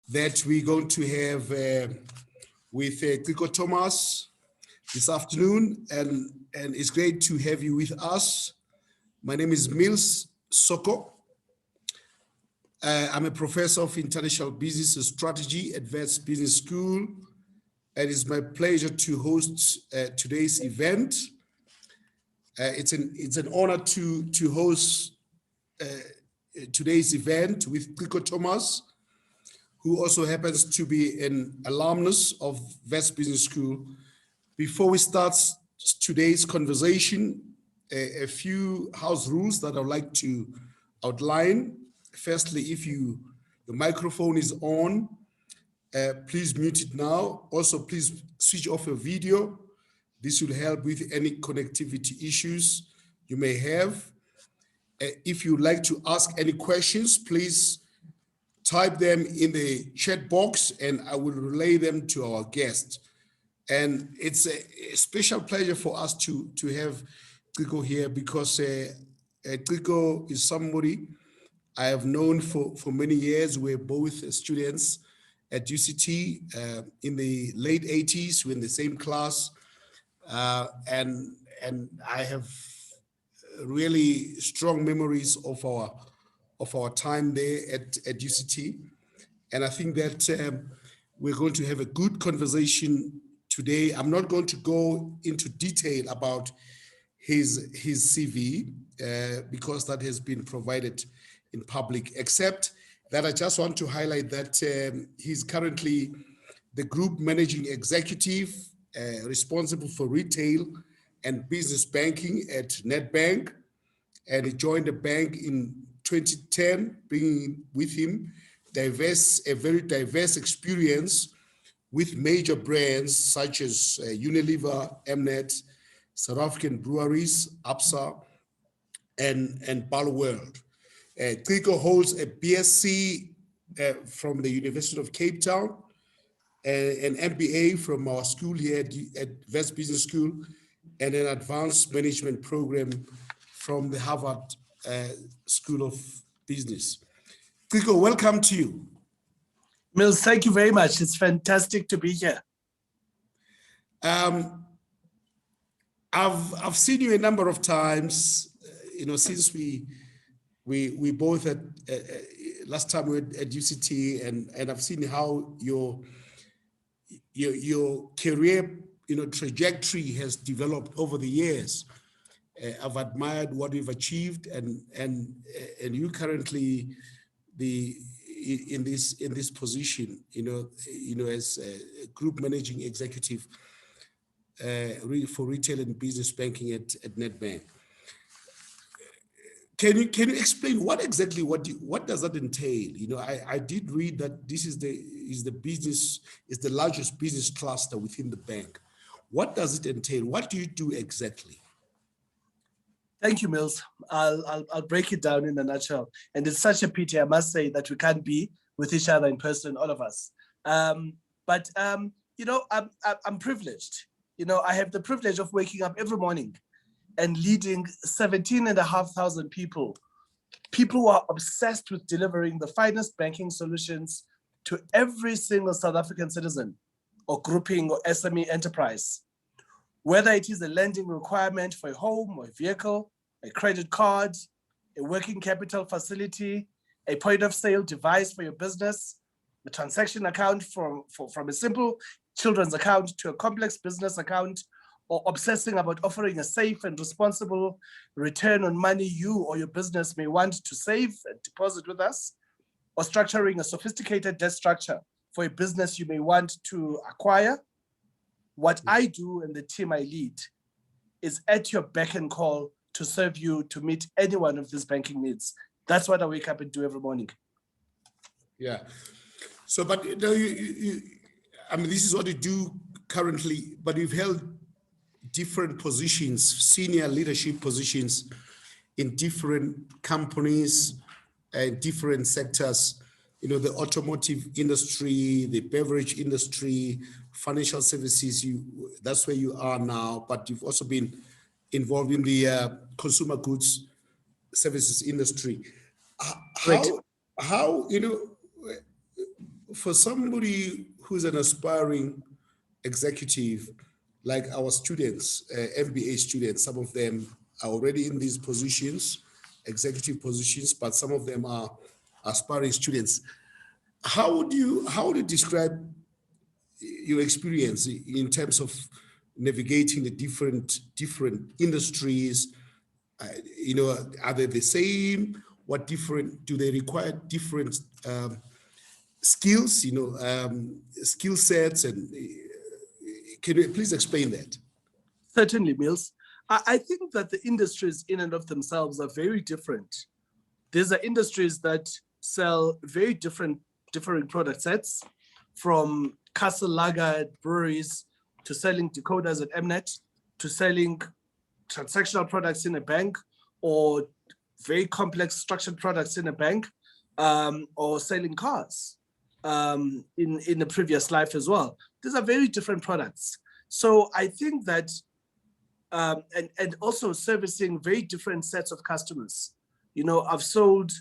that we're going to have with Ciko Thomas this afternoon, and it's great to have you with us. My name is Mills Soko. I'm a professor of international business and strategy at Wits Business School, and it's my pleasure to host today's event. It's an honor to host today's event with Ciko Thomas, who also happens to be an alumnus of Wits Business School. Before we start today's conversation, a few house rules that I'd like to outline. Firstly, if your microphone is on, please mute it now. Also, please switch off your video. This will help with any connectivity issues you may have. If you'd like to ask any questions, please type them in the chat box and I will relay them to our guest. And it's a special pleasure for us to have Ciko here, because Ciko is somebody I have known for many years. We're both students at UCT in the late 80s. We're in the same class. And I have really strong memories of our time there at UCT. And I think that we're going to have a good conversation today. I'm not going to go into detail about his CV because that has been provided in public, except that I just want to highlight that he's currently the group managing executive responsible for retail and business banking at Nedbank, and he joined the bank in 2010, bringing with him a very diverse experience with major brands such as Unilever, Mnet, South African Breweries, Absa, and Bal World. Ciko holds a BSc from the University of Cape Town, an MBA from our school here at Wits Business School, and an advanced management program from the Harvard School of Business. Ciko, welcome to you. Mills, thank you very much. It's fantastic to be here. I've seen you a number of times, since we both at last time we were at UCT, and I've seen how your career trajectory has developed over the years. I've admired what you've achieved, and you currently in this position, as a group managing executive for retail and business banking at Nedbank. Can you explain what does that entail? I did read that this is the largest business cluster within the bank. What does it entail? What do you do exactly? Thank you, Mills. I'll break it down in a nutshell. And it's such a pity, I must say, that we can't be with each other in person, all of us. But I'm privileged. I have the privilege of waking up every morning and leading 17,500 people who are obsessed with delivering the finest banking solutions to every single South African citizen or grouping or SME enterprise. Whether it is a lending requirement for a home or a vehicle, a credit card, a working capital facility, a point of sale device for your business, a transaction account from a simple children's account to a complex business account, or obsessing about offering a safe and responsible return on money you or your business may want to save and deposit with us, or structuring a sophisticated debt structure for a business you may want to acquire. What I do and the team I lead is at your beck and call to serve you to meet any one of these banking needs. That's what I wake up and do every morning. Yeah. So, but this is what you do currently, but you've held different positions, senior leadership positions in different companies and different sectors, the automotive industry, the beverage industry, financial services, that's where you are now, but you've also been involved in the consumer goods services industry. How for somebody who's an aspiring executive, like our students, MBA students, some of them are already in these positions, executive positions, but some of them are aspiring students. How would you describe your experience in terms of navigating the different industries? Are they the same? What different do they require? Different skills, skill sets, and can you please explain that? Certainly, Mills. I think that the industries in and of themselves are very different. These are industries that sell very different product sets, from castle lager at breweries to selling decoders at Mnet to selling transactional products in a bank, or very complex structured products in a bank, or selling cars in a previous life as well. These are very different products. So I think that, and also servicing very different sets of customers. I've sold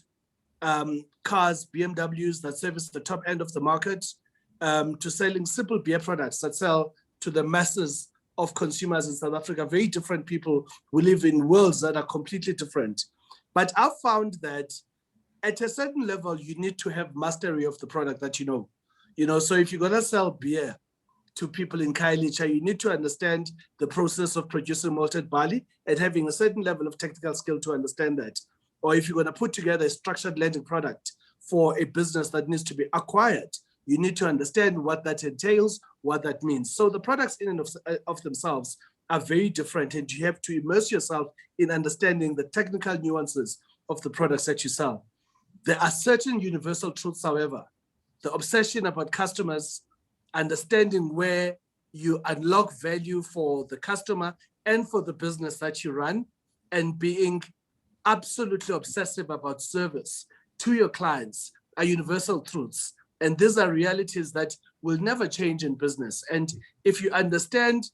cars, BMWs that service the top end of the market, to selling simple beer products that sell to the masses of consumers in South Africa. Very different people who live in worlds that are completely different. But I've found that at a certain level, you need to have mastery of the product that you know. So if you're gonna sell beer to people in Khayelitsha, you need to understand the process of producing malted barley and having a certain level of technical skill to understand that. Or if you're gonna put together a structured lending product for a business that needs to be acquired, you need to understand what that entails, what that means. So the products in and of themselves are very different, and you have to immerse yourself in understanding the technical nuances of the products that you sell. There are certain universal truths, however. The obsession about customers, understanding where you unlock value for the customer and for the business that you run, and being absolutely obsessive about service to your clients are universal truths. And these are realities that will never change in business. And if you understand,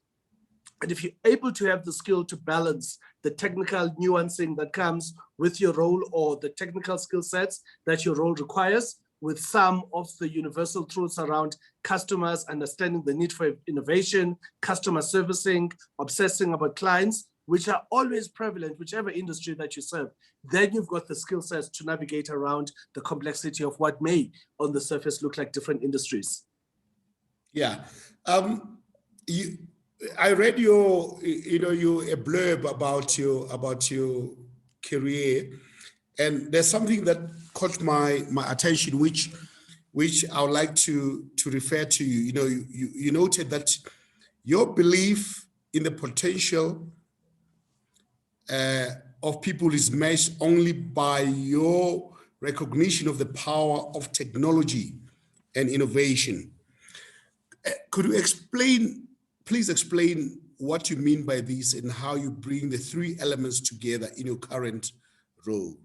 and if you're able to have the skill to balance the technical nuancing that comes with your role, or the technical skill sets that your role requires, with some of the universal truths around customers, understanding the need for innovation, customer servicing, obsessing about clients, which are always prevalent, whichever industry that you serve, then you've got the skill sets to navigate around the complexity of what may, on the surface, look like different industries. Yeah. I read your a blurb about your career, and there's something that caught my attention, which I would like to refer to you. You noted that your belief in the potential of people is measured only by your recognition of the power of technology and innovation. Could you please explain what you mean by this and how you bring the three elements together in your current role?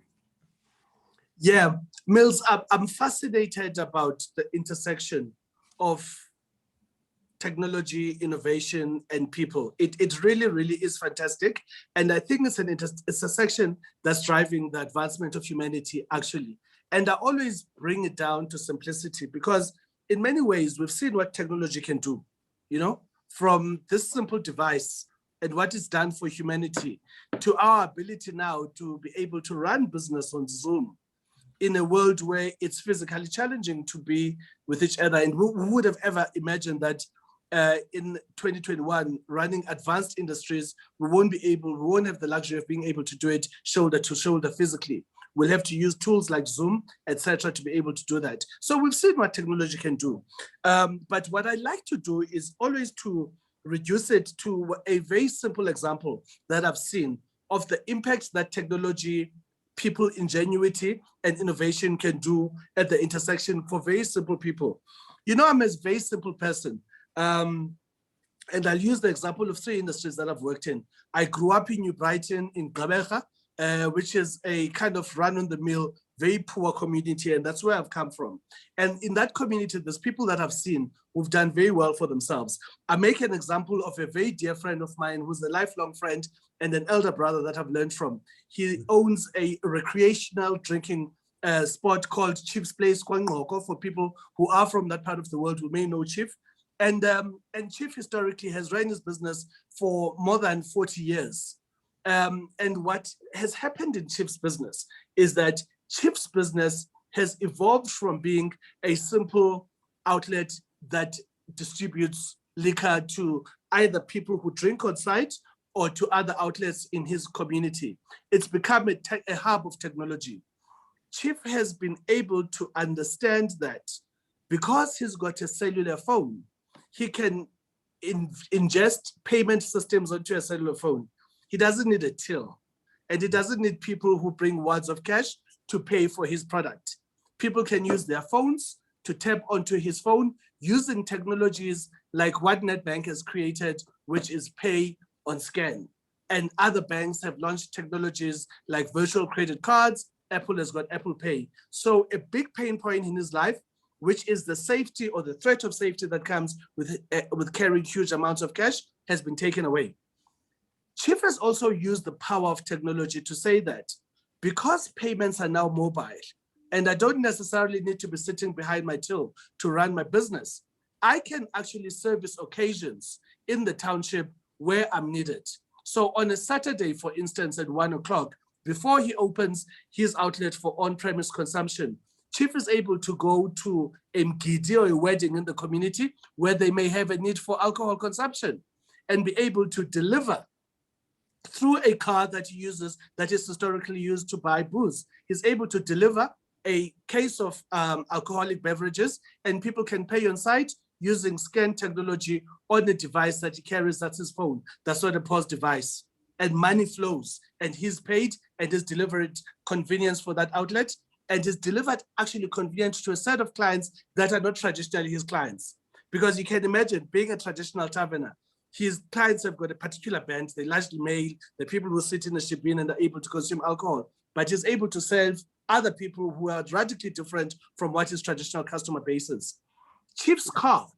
Yeah, Mills, I'm fascinated about the intersection of technology, innovation, and people. It really, really is fantastic. And I think it's a section that's driving the advancement of humanity, actually. And I always bring it down to simplicity, because in many ways, we've seen what technology can do, from this simple device and what it's done for humanity, to our ability now to be able to run business on Zoom in a world where it's physically challenging to be with each other. And who would have ever imagined that in 2021, running advanced industries, we won't have the luxury of being able to do it shoulder to shoulder physically. We'll have to use tools like Zoom, etc., to be able to do that. So we've seen what technology can do. But what I like to do is always to reduce it to a very simple example that I've seen of the impact that technology, people ingenuity, and innovation can do at the intersection for very simple people. I'm a very simple person. And I'll use the example of three industries that I've worked in. I grew up in New Brighton in Gqeberha, which is a kind of run-on-the-mill, very poor community, and that's where I've come from. And in that community, there's people that I've seen who've done very well for themselves. I make an example of a very dear friend of mine who's a lifelong friend and an elder brother that I've learned from. He owns a recreational drinking spot called Chief's Place, Kwangoko, for people who are from that part of the world who may know Chief. And Chief historically has run his business for more than 40 years. And what has happened in Chief's business is that Chief's business has evolved from being a simple outlet that distributes liquor to either people who drink on site or to other outlets in his community. It's become a hub of technology. Chief has been able to understand that because he's got a cellular phone, he can ingest payment systems onto a cellular phone. He doesn't need a till, and he doesn't need people who bring wads of cash to pay for his product. People can use their phones to tap onto his phone using technologies like what Nedbank has created, which is pay on scan. And other banks have launched technologies like virtual credit cards. Apple has got Apple Pay. So a big pain point in his life, which is the safety or the threat of safety that comes with carrying huge amounts of cash, has been taken away. Chief has also used the power of technology to say that because payments are now mobile, and I don't necessarily need to be sitting behind my till to run my business, I can actually service occasions in the township where I'm needed. So on a Saturday, for instance, at 1 o'clock, before he opens his outlet for on-premise consumption, Chief is able to go to a mgidi or a wedding in the community where they may have a need for alcohol consumption and be able to deliver through a car that he uses that is historically used to buy booze. He's able to deliver a case of alcoholic beverages, and people can pay on site using scan technology on the device that he carries, that's his phone. That's not a POS device. And money flows, and he's paid and is delivered convenience for that outlet, and is delivered actually convenient to a set of clients that are not traditionally his clients. Because you can imagine being a traditional taverner, his clients have got a particular band, they largely male, the people who sit in the shebeen and are able to consume alcohol, but he's able to serve other people who are radically different from what his traditional customer base is. Chief's car,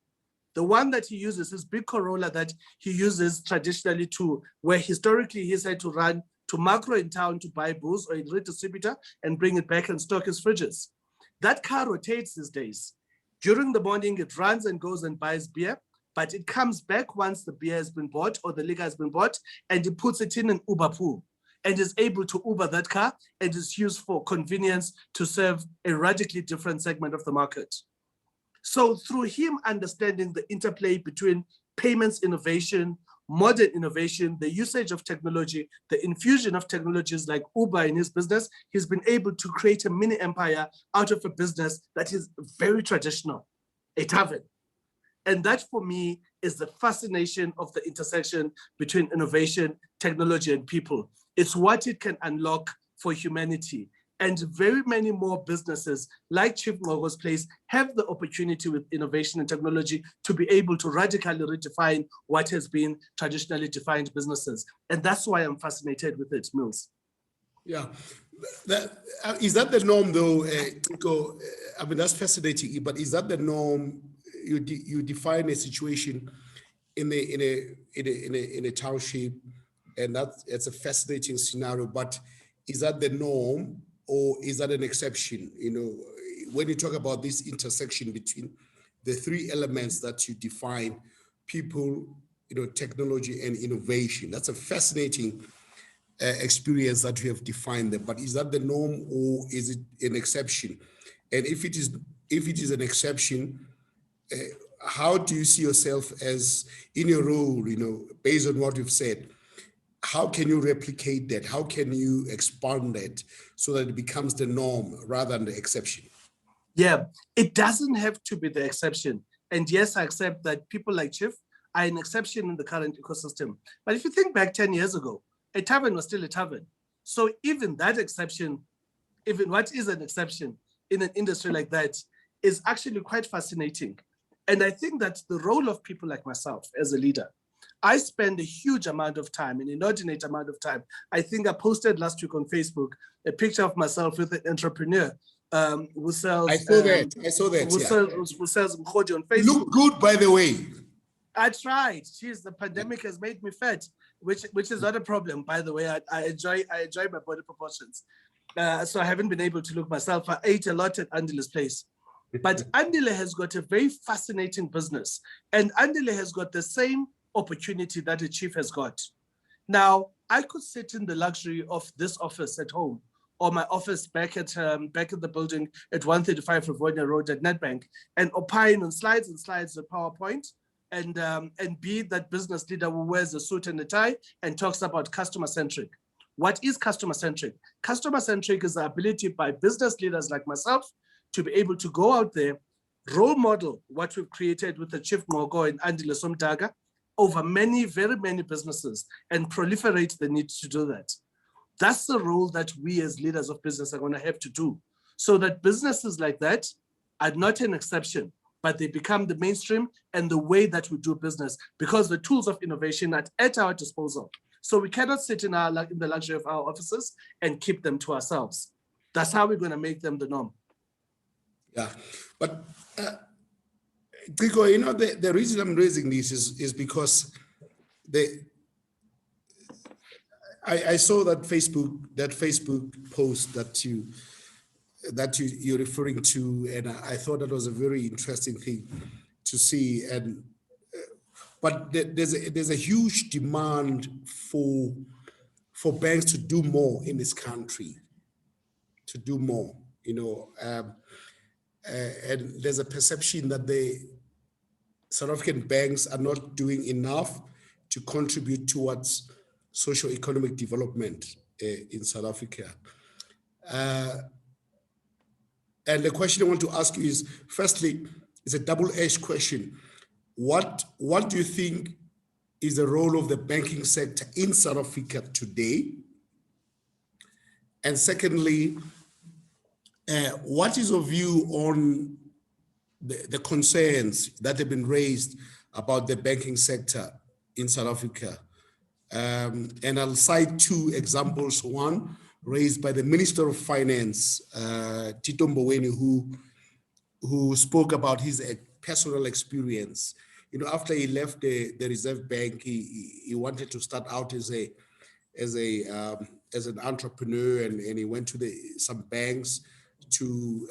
the one that he uses, his big Corolla that he uses traditionally to where historically he's had to run to Macro in town to buy booze or a redistributor and bring it back and stock his fridges. That car rotates these days. During the morning, it runs and goes and buys beer, but it comes back once the beer has been bought or the liquor has been bought, and he puts it in an Uber pool and is able to Uber that car and is used for convenience to serve a radically different segment of the market. So through him understanding the interplay between payments innovation, modern innovation, the usage of technology, the infusion of technologies like Uber in his business, he's been able to create a mini empire out of a business that is very traditional, a tavern. And that for me is the fascination of the intersection between innovation, technology, and people. It's what it can unlock for humanity. And very many more businesses like Chief Ngogo's Place have the opportunity with innovation and technology to be able to radically redefine what has been traditionally defined businesses. And that's why I'm fascinated with it, Mills. Yeah, is that the norm though, Ciko? I mean, that's fascinating, but is that the norm? You define a situation in a township, and it's a fascinating scenario, but is that the norm? Or is that an exception? You know, when you talk about this intersection between the three elements that you define, people, you know, technology and innovation, that's a fascinating experience that you have defined there. But is that the norm or is it an exception? And if it is an exception, how do you see yourself as in your role, you know, based on what you've said? How can you replicate that? How can you expand that so that it becomes the norm rather than the exception? Yeah, it doesn't have to be the exception. And yes, I accept that people like Chief are an exception in the current ecosystem. But if you think back 10 years ago, a tavern was still a tavern. So even that exception, even what is an exception in an industry like that is actually quite fascinating. And I think that the role of people like myself as a leader, I spend a huge amount of time, an inordinate amount of time. I think I posted last week on Facebook a picture of myself with an entrepreneur who sells. I saw that. Who sells mkhodi on Facebook. You look good, by the way. I tried. Jeez, the pandemic has made me fat, which is not a problem, by the way. I enjoy my body proportions. so I haven't been able to look myself. I ate a lot at Andile's place. But Andile has got a very fascinating business, and Andile has got the same opportunity that a chief has got. Now, I could sit in the luxury of this office at home, or my office back at the building at 135 Rivonia Road at Nedbank, and opine on slides and slides of PowerPoint, and be that business leader who wears a suit and a tie and talks about customer-centric. What is customer-centric? Customer-centric is the ability by business leaders like myself to be able to go out there, role model what we've created with the Chief Mogo and Andile Somdaga over very many businesses, and proliferate the need to do that. That's the role that we as leaders of business are going to have to do, so that businesses like that are not an exception, but they become the mainstream and the way that we do business, because the tools of innovation are at our disposal. So we cannot sit in the luxury of our offices and keep them to ourselves. That's how we're going to make them the norm. Yeah, but Ciko, you know, the reason I'm raising this is because I saw that Facebook post that you're referring to, and I thought that was a very interesting thing to see. And but there's a huge demand for banks to do more in this country, to do more, you know. And there's a perception that the South African banks are not doing enough to contribute towards socio-economic development in South Africa. And the question I want to ask you is, firstly, it's a double-edged question. What do you think is the role of the banking sector in South Africa today? And secondly, what is your view on the concerns that have been raised about the banking sector in South Africa? And I'll cite two examples. One raised by the Minister of Finance, Tito Mboweni, who spoke about his personal experience. You know, after he left the Reserve Bank, he wanted to start out as an entrepreneur, and he went to some banks to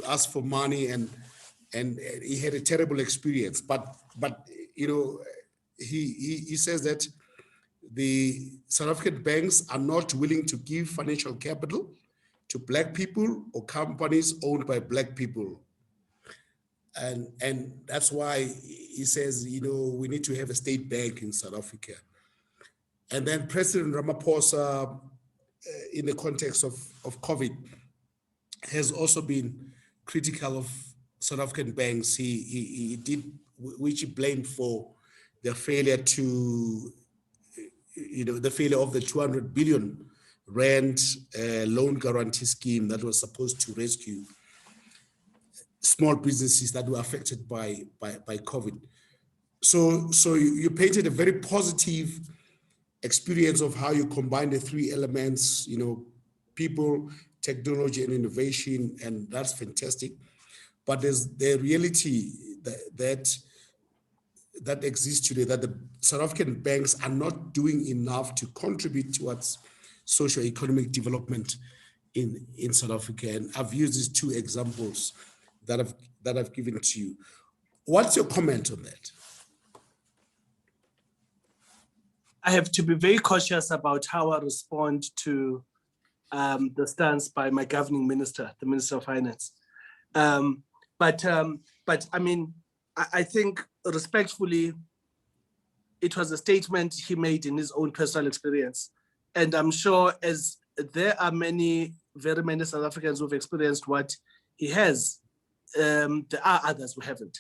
ask for money, and he had a terrible experience. But you know, he says that the South African banks are not willing to give financial capital to Black people or companies owned by Black people. And that's why he says, you know, we need to have a state bank in South Africa. And then President Ramaphosa, in the context of COVID, has also been critical of South African banks. He did, which he blamed for their failure to, you know, the failure of the 200 billion rand loan guarantee scheme that was supposed to rescue small businesses that were affected by COVID. So you painted a very positive experience of how you combine the three elements, you know, people, technology, and innovation, and that's fantastic. But there's the reality that exists today, that the South African banks are not doing enough to contribute towards socio-economic development in South Africa. And I've used these two examples that I've given to you. What's your comment on that? I have to be very cautious about how I respond to the stance by my governing minister, the Minister of Finance. But I mean, I think respectfully, it was a statement he made in his own personal experience. And I'm sure as there are very many South Africans who've experienced what he has, there are others who haven't,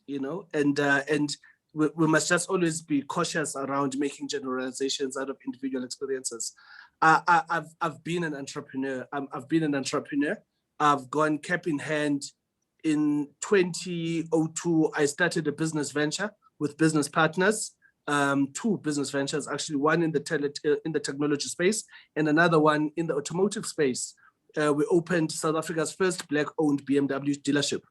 you know, and we must just always be cautious around making generalizations out of individual experiences. I've been an entrepreneur. I've gone cap in hand. In 2002, I started a business venture with business partners, two business ventures, actually, one in the technology space and another one in the automotive space. We opened South Africa's first Black-owned BMW dealership.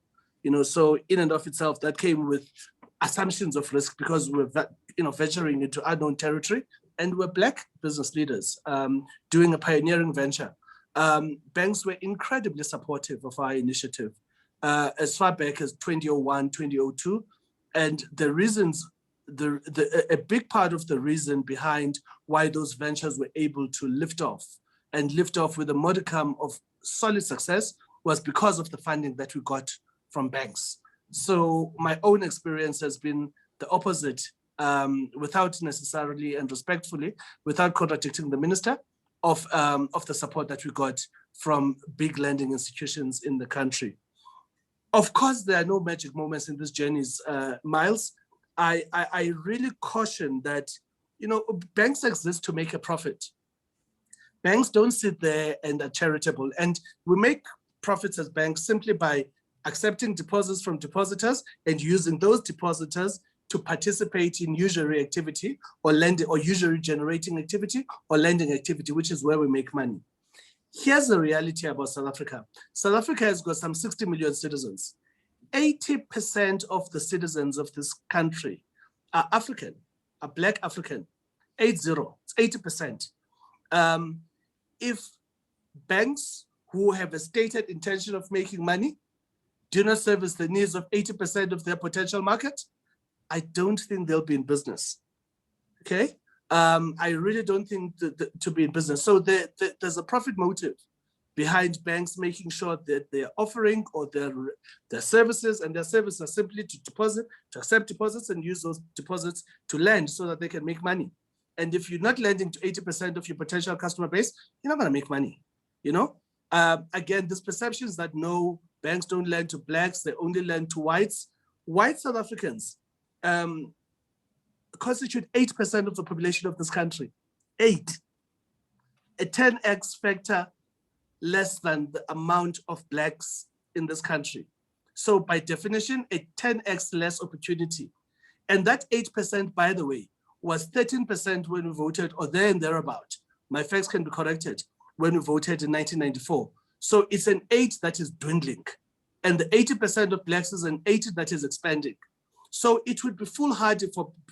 You know, so in and of itself, that came with assumptions of risk because we're, you know, venturing into unknown territory. and were Black business leaders doing a pioneering venture. Banks were incredibly supportive of our initiative as far back as 2001, 2002. And the reasons, a big part of the reason behind why those ventures were able to lift off with a modicum of solid success was because of the funding that we got from banks. So my own experience has been the opposite, without necessarily and respectfully, without contradicting the minister, of the support that we got from big lending institutions in the country. Of course, there are no magic moments in these journeys, Miles. I really caution that, banks exist to make a profit. Banks don't sit there and are charitable. And we make profits as banks simply by accepting deposits from depositors and using those depositors to participate in usury activity or lending or usury generating activity or lending activity, which is where we make money. Here's the reality about South Africa. South Africa has got some 60 million citizens. 80% of the citizens of this country are African, are Black African, 80, it's 80%. If banks who have a stated intention of making money do not service the needs of 80% of their potential market, I don't think they'll be in business, okay? I really don't think to be in business. So there's a profit motive behind banks making sure that they're offering or their services, and their services are simply to accept deposits and use those deposits to lend so that they can make money. And if you're not lending to 80% of your potential customer base, you're not gonna make money, Again, this perception is that no, banks don't lend to Blacks, they only lend to whites. White South Africans constitute 8% of the population of this country. 8. A 10x factor less than the amount of Blacks in this country. So by definition, a 10x less opportunity. And that 8%, by the way, was 13% when we voted, or there and thereabout. My facts can be corrected, when we voted in 1994. So it's an 8 that is dwindling. And the 80% of Blacks is an 8 that is expanding. So it would be foolhardy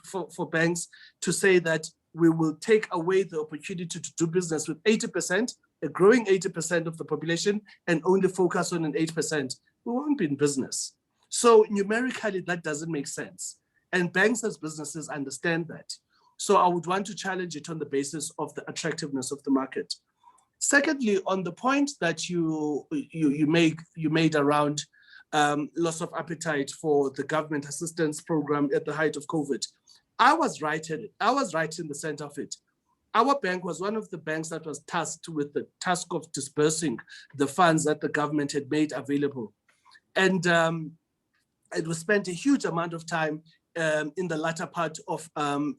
for banks to say that we will take away the opportunity to do business with 80%, a growing 80% of the population, and only focus on an 8%. We won't be in business. So numerically, that doesn't make sense. And banks as businesses understand that. So I would want to challenge it on the basis of the attractiveness of the market. Secondly, on the point that you made around loss of appetite for the government assistance program at the height of COVID, I was right in it. I was right in the center of it. Our bank was one of the banks that was tasked with the task of dispersing the funds that the government had made available. And we spent a huge amount of time in the latter part of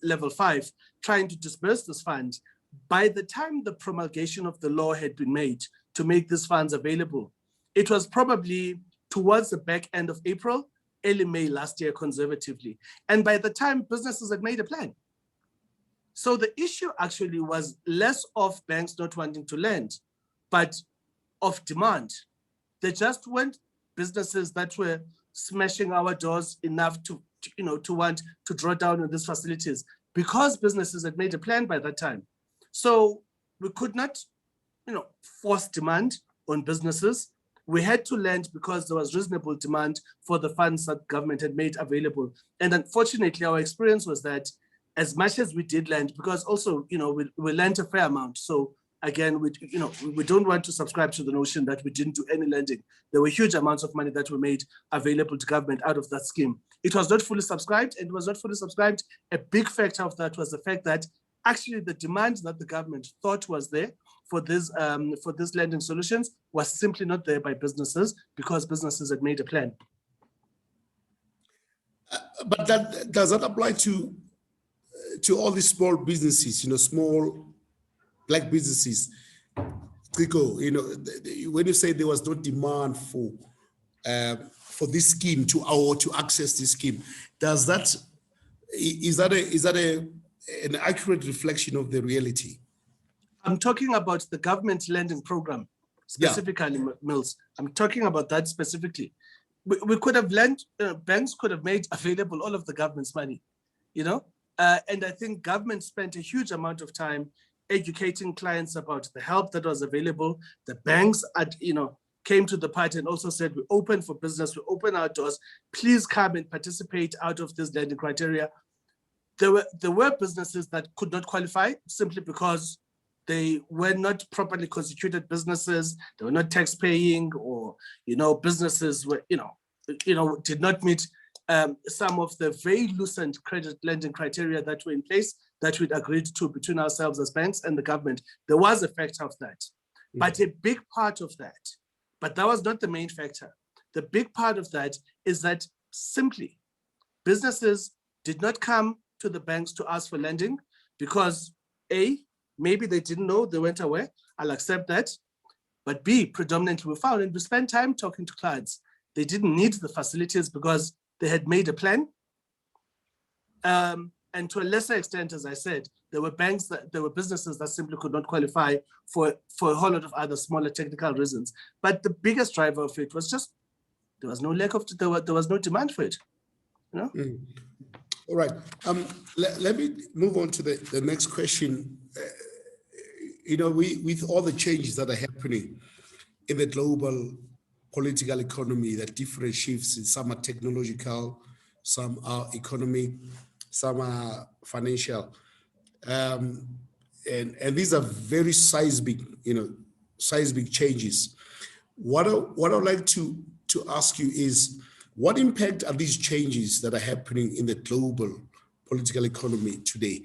level 5 trying to disperse this fund. By the time the promulgation of the law had been made to make these funds available, it was probably towards the back end of April, early May last year, conservatively. And by the time businesses had made a plan. So the issue actually was less of banks not wanting to lend, but of demand. They just weren't businesses that were smashing our doors enough to want to draw down on these facilities, because businesses had made a plan by that time. So we could not, force demand on businesses. We had to lend because there was reasonable demand for the funds that government had made available. And unfortunately, our experience was that as much as we did lend, because also, we lent a fair amount. So again, we don't want to subscribe to the notion that we didn't do any lending. There were huge amounts of money that were made available to government out of that scheme. It was not fully subscribed, and it was not fully subscribed. A big factor of that was the fact that actually the demand that the government thought was there for these lending solutions was simply not there by businesses, because businesses had made a plan. But does that apply to all these small businesses, small Black businesses? Ciko, when you say there was no demand for this scheme to access this scheme, is that an accurate reflection of the reality? I'm talking about the government lending program specifically, yeah. Mills. I'm talking about that specifically. We could have lent, banks could have made available all of the government's money, And I think government spent a huge amount of time educating clients about the help that was available. The banks, came to the party and also said, we're open for business, we open our doors. Please come and participate out of this lending criteria. There were businesses that could not qualify simply because they were not properly constituted businesses. They were not tax paying, or businesses were did not meet some of the very loosened credit lending criteria that were in place that we'd agreed to between ourselves as banks and the government. There was a factor of that, but a big part of that, but that was not the main factor. The big part of that is that simply businesses did not come to the banks to ask for lending because A, maybe they didn't know, they weren't aware. I'll accept that. But B, predominantly we found, and we spent time talking to clients, they didn't need the facilities because they had made a plan. And to a lesser extent, as I said, there were businesses that simply could not qualify for a whole lot of other smaller technical reasons. But the biggest driver of it was just, there was no demand for it. All right. Let me move on to the next question. With all the changes that are happening in the global political economy, that different shifts, some are technological, some are economic, some are financial, and these are very seismic changes. What I would like to ask you is, what impact are these changes that are happening in the global political economy today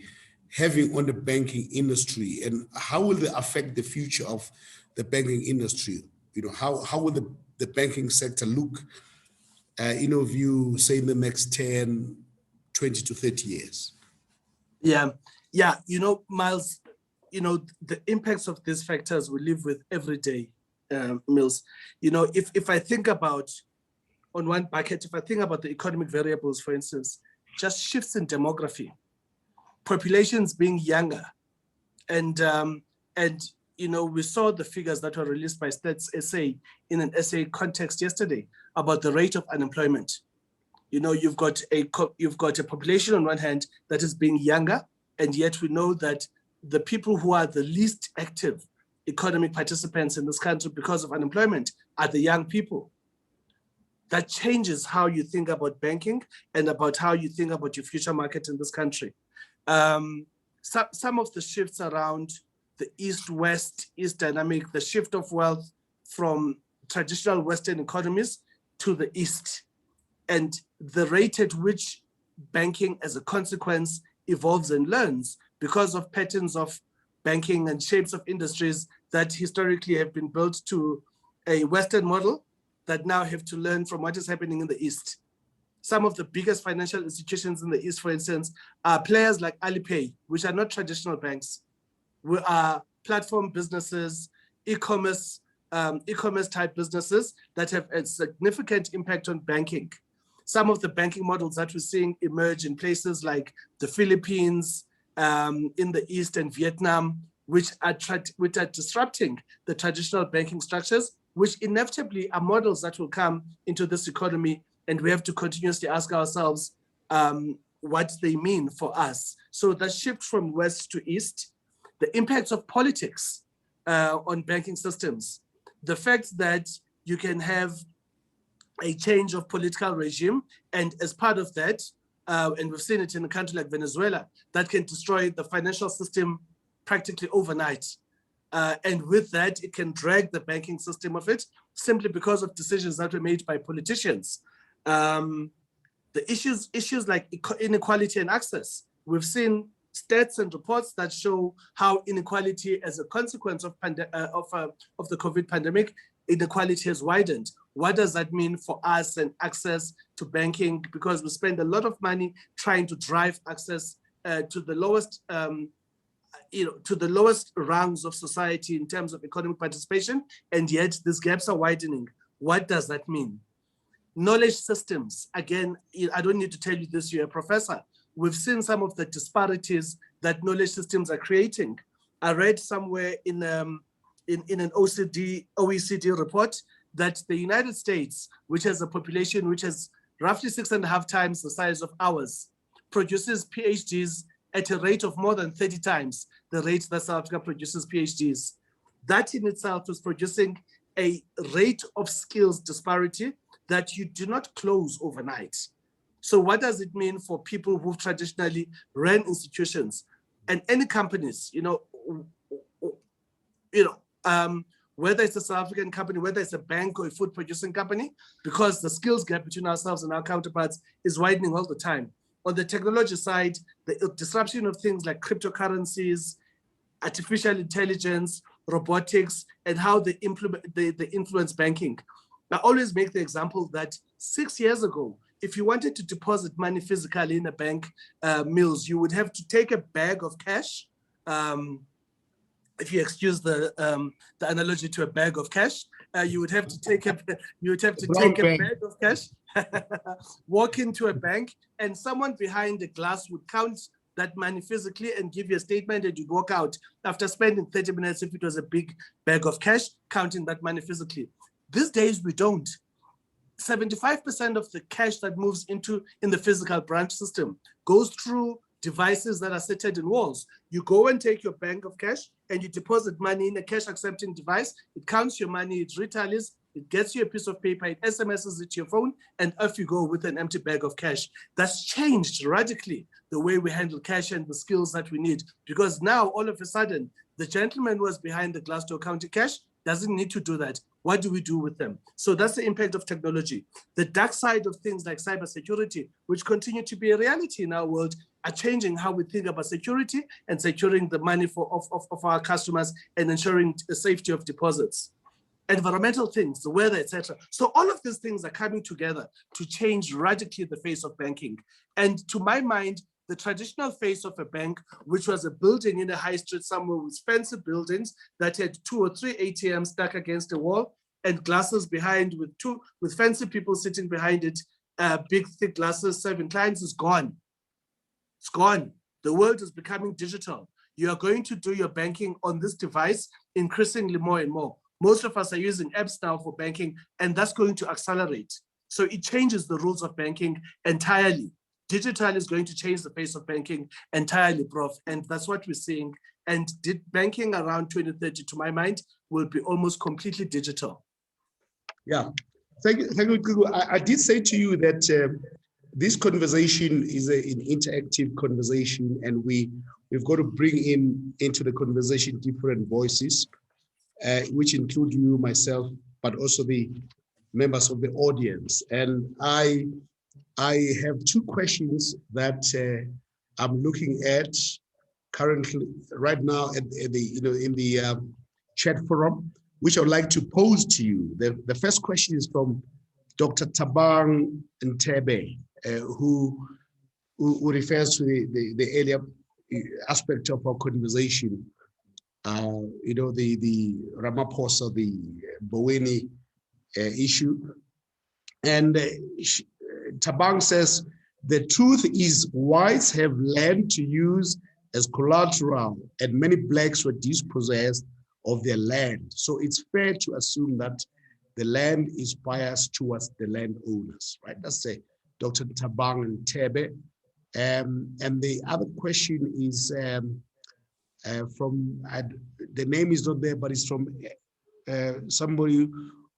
having on the banking industry, and how will they affect the future of the banking industry? How will the banking sector look, in your view, say in the next 10, 20 to 30 years? Yeah, Miles, the impacts of these factors we live with every day, Mills. If I think about, on one bucket, if I think about the economic variables, for instance, just shifts in demography, populations being younger, and we saw the figures that were released by Stats SA in an SA context yesterday about the rate of unemployment. You've got a population on one hand that is being younger, and yet we know that the people who are the least active economic participants in this country because of unemployment are the young people. That changes how you think about banking and about how you think about your future market in this country. Some of the shifts around the East-West dynamic, the shift of wealth from traditional Western economies to the East, and the rate at which banking as a consequence evolves and learns because of patterns of banking and shapes of industries that historically have been built to a Western model that now have to learn from what is happening in the East. Some of the biggest financial institutions in the East, for instance, are players like Alipay, which are not traditional banks. We are platform businesses, e-commerce type businesses that have a significant impact on banking. Some of the banking models that we're seeing emerge in places like the Philippines, in the East, and Vietnam, which are disrupting the traditional banking structures, which inevitably are models that will come into this economy, and we have to continuously ask ourselves what they mean for us. So the shift from West to East, the impacts of politics on banking systems, the fact that you can have a change of political regime, and as part of that, and we've seen it in a country like Venezuela, that can destroy the financial system practically overnight. And with that, it can drag the banking system of it simply because of decisions that were made by politicians. The issues like inequality and access. We've seen stats and reports that show how inequality as a consequence of the COVID pandemic, inequality has widened. What does that mean for us and access to banking? Because we spend a lot of money trying to drive access to the lowest rungs of society in terms of economic participation, and yet these gaps are widening. What does that mean? Knowledge systems, again, I don't need to tell you this, you're a professor. We've seen some of the disparities that knowledge systems are creating. I read somewhere in an OECD report that the United States, which has a population which is roughly 6.5 times the size of ours, produces PhDs at a rate of more than 30 times the rate that South Africa produces PhDs. That in itself is producing a rate of skills disparity that you do not close overnight. So what does it mean for people who've traditionally ran institutions and any companies, whether it's a South African company, whether it's a bank or a food producing company, because the skills gap between ourselves and our counterparts is widening all the time. On the technology side, the disruption of things like cryptocurrencies, artificial intelligence, robotics, and how they influence banking. I always make the example that 6 years ago, if you wanted to deposit money physically in a bank, Mills, you would have to take a bag of cash. If you excuse the analogy to a bag of cash, you would have to take a bag of cash, walk into a bank, and someone behind the glass would count that money physically and give you a statement, and you'd walk out after spending 30 minutes if it was a big bag of cash, counting that money physically. These days we don't. 75% of the cash that moves in the physical branch system goes through devices that are seated in walls. You go and take your bank of cash and you deposit money in a cash accepting device. It counts your money, it retallies, it gets you a piece of paper, it SMSs it to your phone, and off you go with an empty bag of cash. That's changed radically the way we handle cash and the skills that we need, because now all of a sudden, the gentleman who was behind the glass door counting cash doesn't need to do that. What do we do with them? So that's the impact of technology. The dark side of things like cybersecurity, which continue to be a reality in our world, are changing how we think about security and securing the money of our customers and ensuring the safety of deposits. Environmental things, the weather, etc. So all of these things are coming together to change radically the face of banking. And to my mind, the traditional face of a bank, which was a building in a high street somewhere with fancy buildings that had 2 or 3 ATMs stuck against the wall and glasses behind with fancy people sitting behind it, big thick glasses serving clients, is gone. It's gone. The world is becoming digital. You are going to do your banking on this device increasingly more and more. Most of us are using apps now for banking, and that's going to accelerate. So it changes the rules of banking entirely. Digital is going to change the face of banking entirely, Prof. And that's what we're seeing. And banking around 2030, to my mind, will be almost completely digital. Yeah, thank you, Ciko. I did say to you that this conversation is an interactive conversation, and we've got to bring into the conversation different voices, which include you, myself, but also the members of the audience. And I have 2 questions that I'm looking at currently right now in the chat forum, which I would like to pose to you. The first question is from Dr. Tabang Ntebe, who refers to the earlier aspect of our conversation. The Ramaphosa, the Boweni issue. And Tabang says, the truth is whites have land to use as collateral and many blacks were dispossessed of their land. So it's fair to assume that the land is biased towards the landowners, right? That's Dr. Tabang Ntebe. And the other question is from, the name is not there, but it's from somebody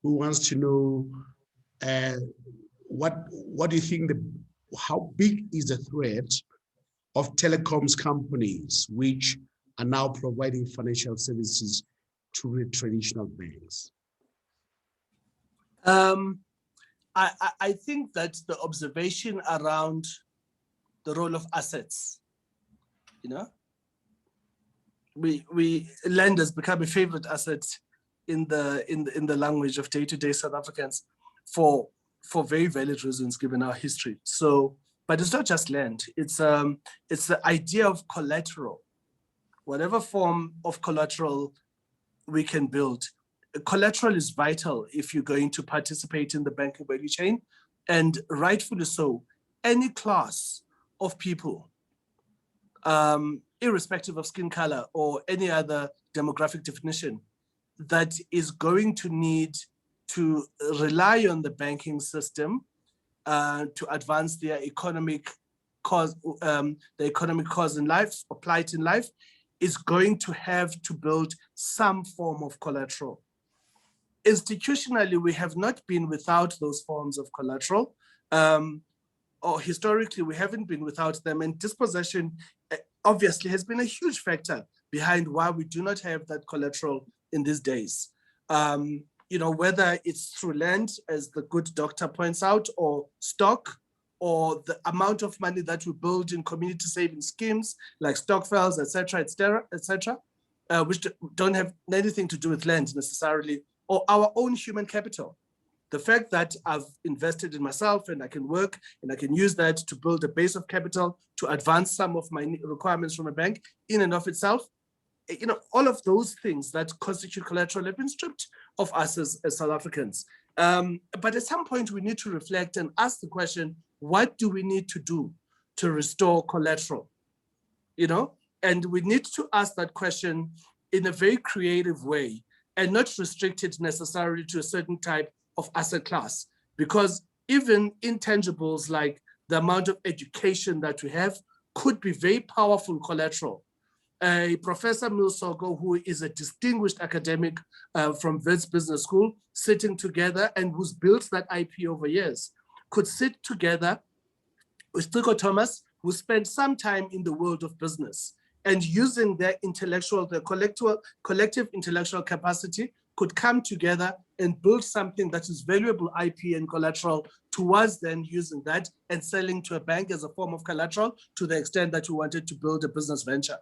who wants to know what do you think how big is the threat of telecoms companies which are now providing financial services to the traditional banks? I think that the observation around the role of assets, land has become a favorite asset in the language of day-to-day South Africans for very valid reasons given our history. So, but it's not just land. It's the idea of collateral, whatever form of collateral we can build. Collateral is vital if you're going to participate in the banking value chain, and rightfully so. Any class of people, irrespective of skin color or any other demographic definition, that is going to need to rely on the banking system to advance their economic cause, the economic cause in life or plight in life, is going to have to build some form of collateral. Institutionally, we have not been without those forms of collateral, or historically, we haven't been without them. And dispossession obviously has been a huge factor behind why we do not have that collateral in these days. You know, whether it's through land, as the good doctor points out, or stock, or the amount of money that we build in community saving schemes like stokvels, etc., which don't have anything to do with land necessarily, or our own human capital. The fact that I've invested in myself and I can work and I can use that to build a base of capital to advance some of my requirements from a bank in and of itself, you know, all of those things that constitute collateral have been stripped of us as South Africans. But at some point we need to reflect and ask the question, what do we need to do to restore collateral? You know, and we need to ask that question in a very creative way and not restrict it necessarily to a certain type of asset class, because even intangibles like the amount of education that we have could be very powerful collateral. Professor Soko, who is a distinguished academic from Wits Business School, sitting together and who's built that IP over years, could sit together with Ciko Thomas, who spent some time in the world of business, and using their collective intellectual capacity could come together and build something that is valuable IP and collateral towards then using that and selling to a bank as a form of collateral to the extent that we wanted to build a business venture.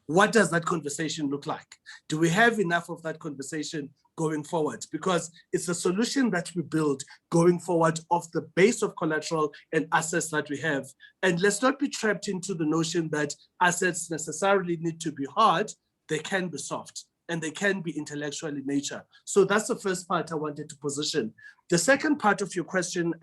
What does that conversation look like? Do we have enough of that conversation going forward? Because it's a solution that we build going forward off the base of collateral and assets that we have. And let's not be trapped into the notion that assets necessarily need to be hard. They can be soft and they can be intellectual in nature. So that's the first part I wanted to position. The second part of your question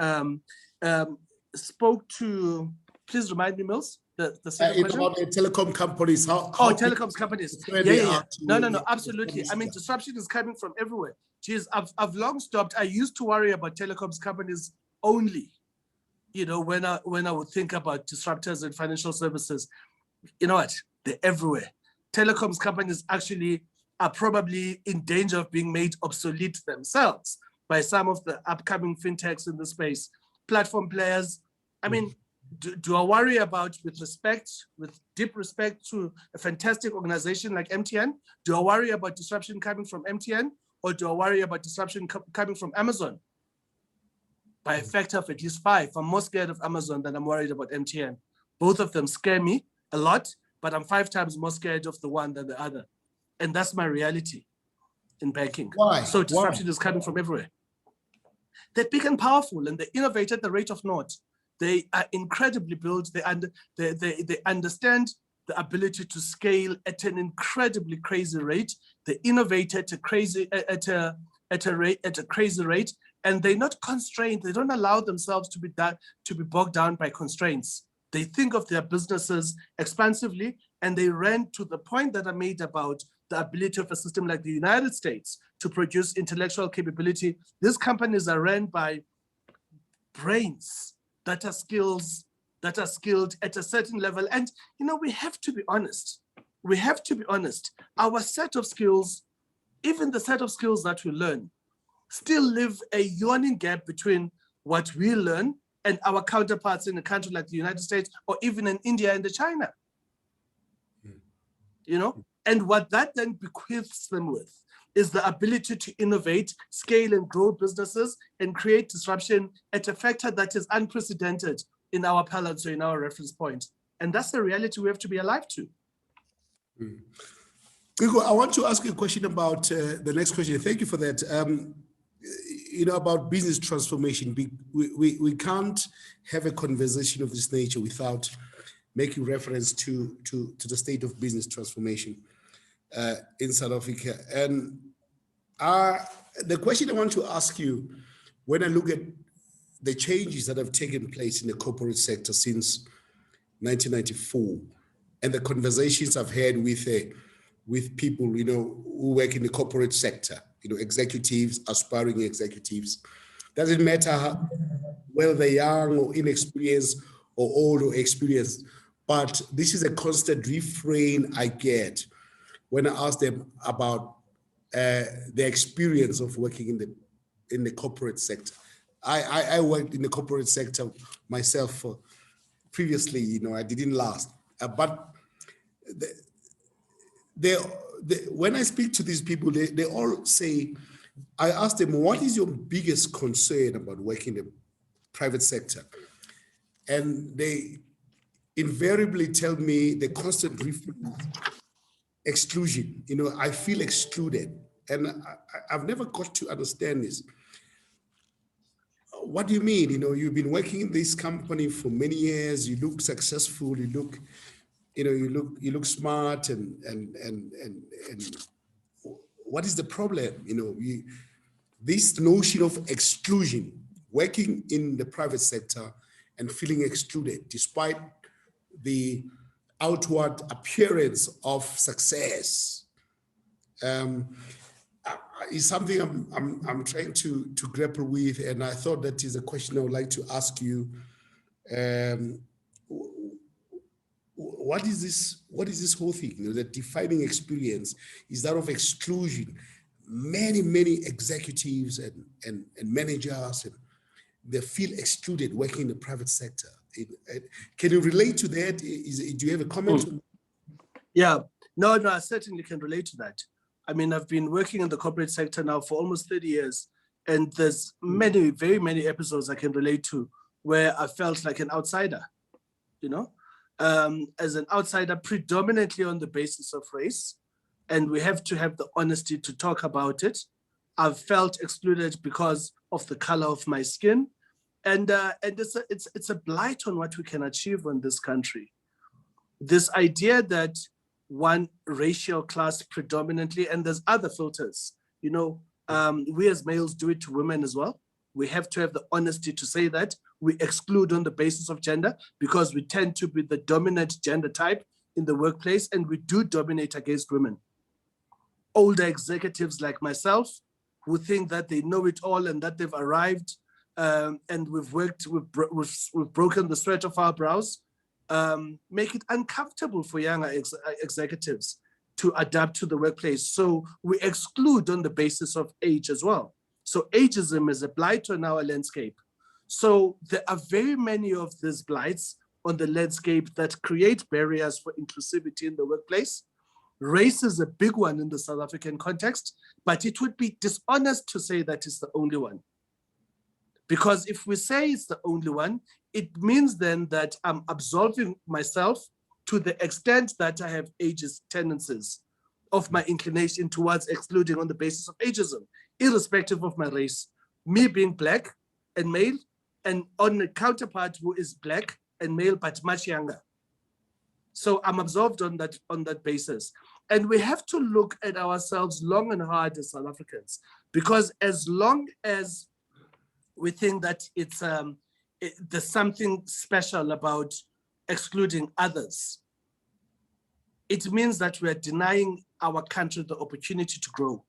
spoke to, please remind me, Mills. The second question? About the telecom companies. Telecoms companies. Yeah. No, absolutely. I mean, Yeah. disruption is coming from everywhere. Geez, I've long stopped. I used to worry about telecoms companies only, you know, when I would think about disruptors in financial services. You know what? They're everywhere. Telecoms companies actually are probably in danger of being made obsolete themselves by some of the upcoming fintechs in the space. Platform players. I mean, do I worry about, with deep respect to a fantastic organization like MTN, do I worry about disruption coming from MTN, or do I worry about disruption coming from Amazon? By a factor of at least 5, I'm more scared of Amazon than I'm worried about MTN. Both of them scare me a lot, but I'm 5 times more scared of the one than the other. And that's my reality in banking. Why? So disruption is coming from everywhere. They're big and powerful, and they innovate at the rate of naught. They are incredibly built. They understand the ability to scale at an incredibly crazy rate. They innovate at a crazy rate, and they're not constrained. They don't allow themselves to be bogged down by constraints. They think of their businesses expansively, and they ran to the point that I made about the ability of a system like the United States to produce intellectual capability. These companies are ran by brains that are skilled at a certain level. And, you know, we have to be honest. Our set of skills, even the set of skills that we learn, still live a yawning gap between what we learn and our counterparts in a country like the United States, or even in India and China. You know, and what that then bequeaths them with is the ability to innovate, scale and grow businesses and create disruption at a factor that is unprecedented in our parlance or in our reference point. And that's the reality we have to be alive to. Ciko, I want to ask you a question about the next question. Thank you for that. You know, about business transformation. We can't have a conversation of this nature without making reference to the state of business transformation in South Africa. And the question I want to ask you, when I look at the changes that have taken place in the corporate sector since 1994, and the conversations I've had with people, you know, who work in the corporate sector, you know, executives, aspiring executives, doesn't matter whether they're young or inexperienced or old or experienced. But this is a constant refrain I get when I ask them about the experience of working in the corporate sector. I worked in the corporate sector myself for previously, I didn't last. But when I speak to these people, they all say, I ask them, what is your biggest concern about working in the private sector? And they invariably tell me the constant exclusion. I feel excluded. And I've never got to understand this. What do you mean? You've been working in this company for many years. You look successful. You look smart. And what is the problem? This notion of exclusion, working in the private sector and feeling excluded, despite the outward appearance of success, is something I'm trying to grapple with, and I thought that is a question I would like to ask you. What is this whole thing? The defining experience is that of exclusion. Many executives and managers, and they feel excluded working in the private sector. Can you relate to that? Do you have a comment on that? Yeah, no, I certainly can relate to that. I mean, I've been working in the corporate sector now for almost 30 years, and there's very many episodes I can relate to where I felt like an outsider, as an outsider, predominantly on the basis of race. And we have to have the honesty to talk about it. I've felt excluded because of the color of my skin. And it's a blight on what we can achieve in this country. This idea that one racial class predominantly, and there's other filters, we as males do it to women as well. We have to have the honesty to say that we exclude on the basis of gender, because we tend to be the dominant gender type in the workplace, and we do dominate against women. Older executives like myself who think that they know it all and that they've arrived, and we've broken the sweat of our brows, make it uncomfortable for younger executives to adapt to the workplace. So we exclude on the basis of age as well. So ageism is a blight on our landscape. So there are very many of these blights on the landscape that create barriers for inclusivity in the workplace. Race is a big one in the South African context, but it would be dishonest to say that it's the only one. Because if we say it's the only one, it means then that I'm absolving myself to the extent that I have ageist tendencies of my inclination towards excluding on the basis of ageism, irrespective of my race. Me being Black and male, and on a counterpart who is Black and male, but much younger. So I'm absolved on that basis. And we have to look at ourselves long and hard as South Africans, because as long as we think that there's something special about excluding others, it means that we are denying our country the opportunity to grow,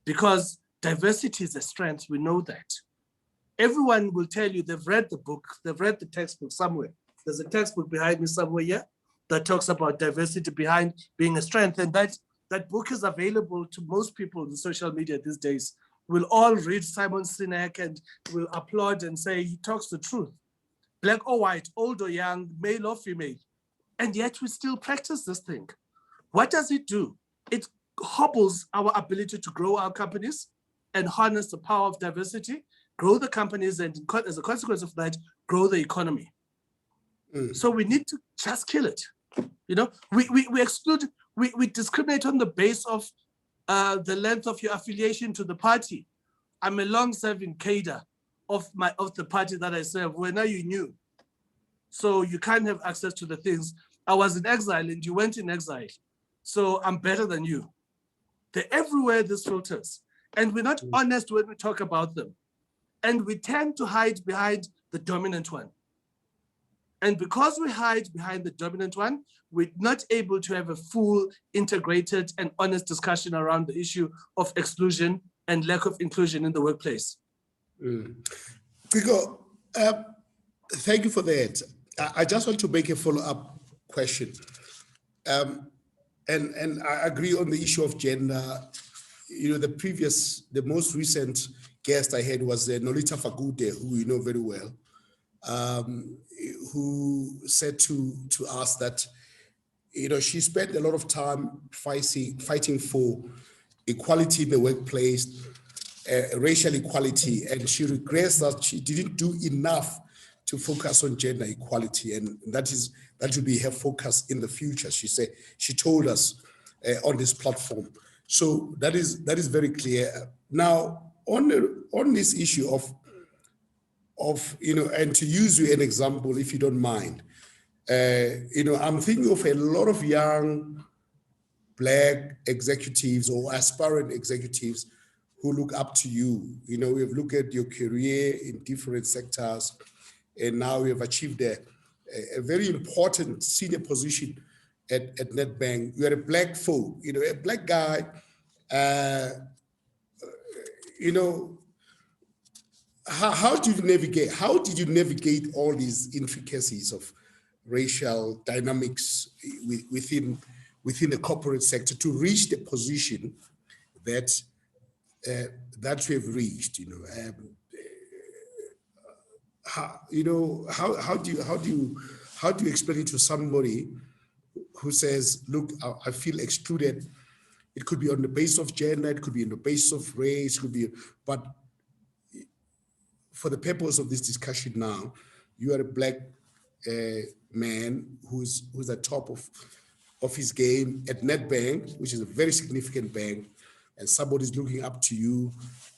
because diversity is a strength. We know that. Everyone will tell you they've read the book, they've read the textbook somewhere. There's a textbook behind me somewhere here that talks about diversity behind being a strength. And that book is available to most people in social media these days. We'll all read Simon Sinek and we'll applaud and say he talks the truth. Black or white, old or young, male or female. And yet we still practice this thing. What does it do? It hobbles our ability to grow our companies and harness the power of diversity, grow the companies, and as a consequence of that, grow the economy. So we need to just kill it. We exclude, we discriminate on the base of the length of your affiliation to the party. I'm a long-serving cadre of the party that I serve. Well, now you knew. So you can't have access to the things. I was in exile and you went in exile. So I'm better than you. They're everywhere, these filters. And we're not honest when we talk about them. And we tend to hide behind the dominant one. And because we hide behind the dominant one, we're not able to have a full, integrated, and honest discussion around the issue of exclusion and lack of inclusion in the workplace. Ciko, thank you for that. I just want to make a follow-up question. And I agree on the issue of gender. You know, the most recent guest I had was Nolita Fagude, who you know very well, who said to us that, you know, she spent a lot of time fighting for equality in the workplace, racial equality, and she regrets that she didn't do enough to focus on gender equality, and that will be her focus in the future. She told us on this platform. So that is very clear. Now on this issue of you know, and to use you an example, if you don't mind, you know, I'm thinking of a lot of young Black executives or aspirant executives who look up to you. You know, we've looked at your career in different sectors, and now we have achieved a very important senior position at Nedbank. You are a Black folk, you know, a Black guy. You know, how did you navigate all these intricacies of racial dynamics within the corporate sector to reach the position that we have reached? You know, how do you explain it to somebody who says, look, I feel excluded? It could be on the basis of gender, it could be on the basis of race, it could be, but for the purpose of this discussion now, you are a Black man who's at top of his game at Nedbank, which is a very significant bank, and somebody's looking up to you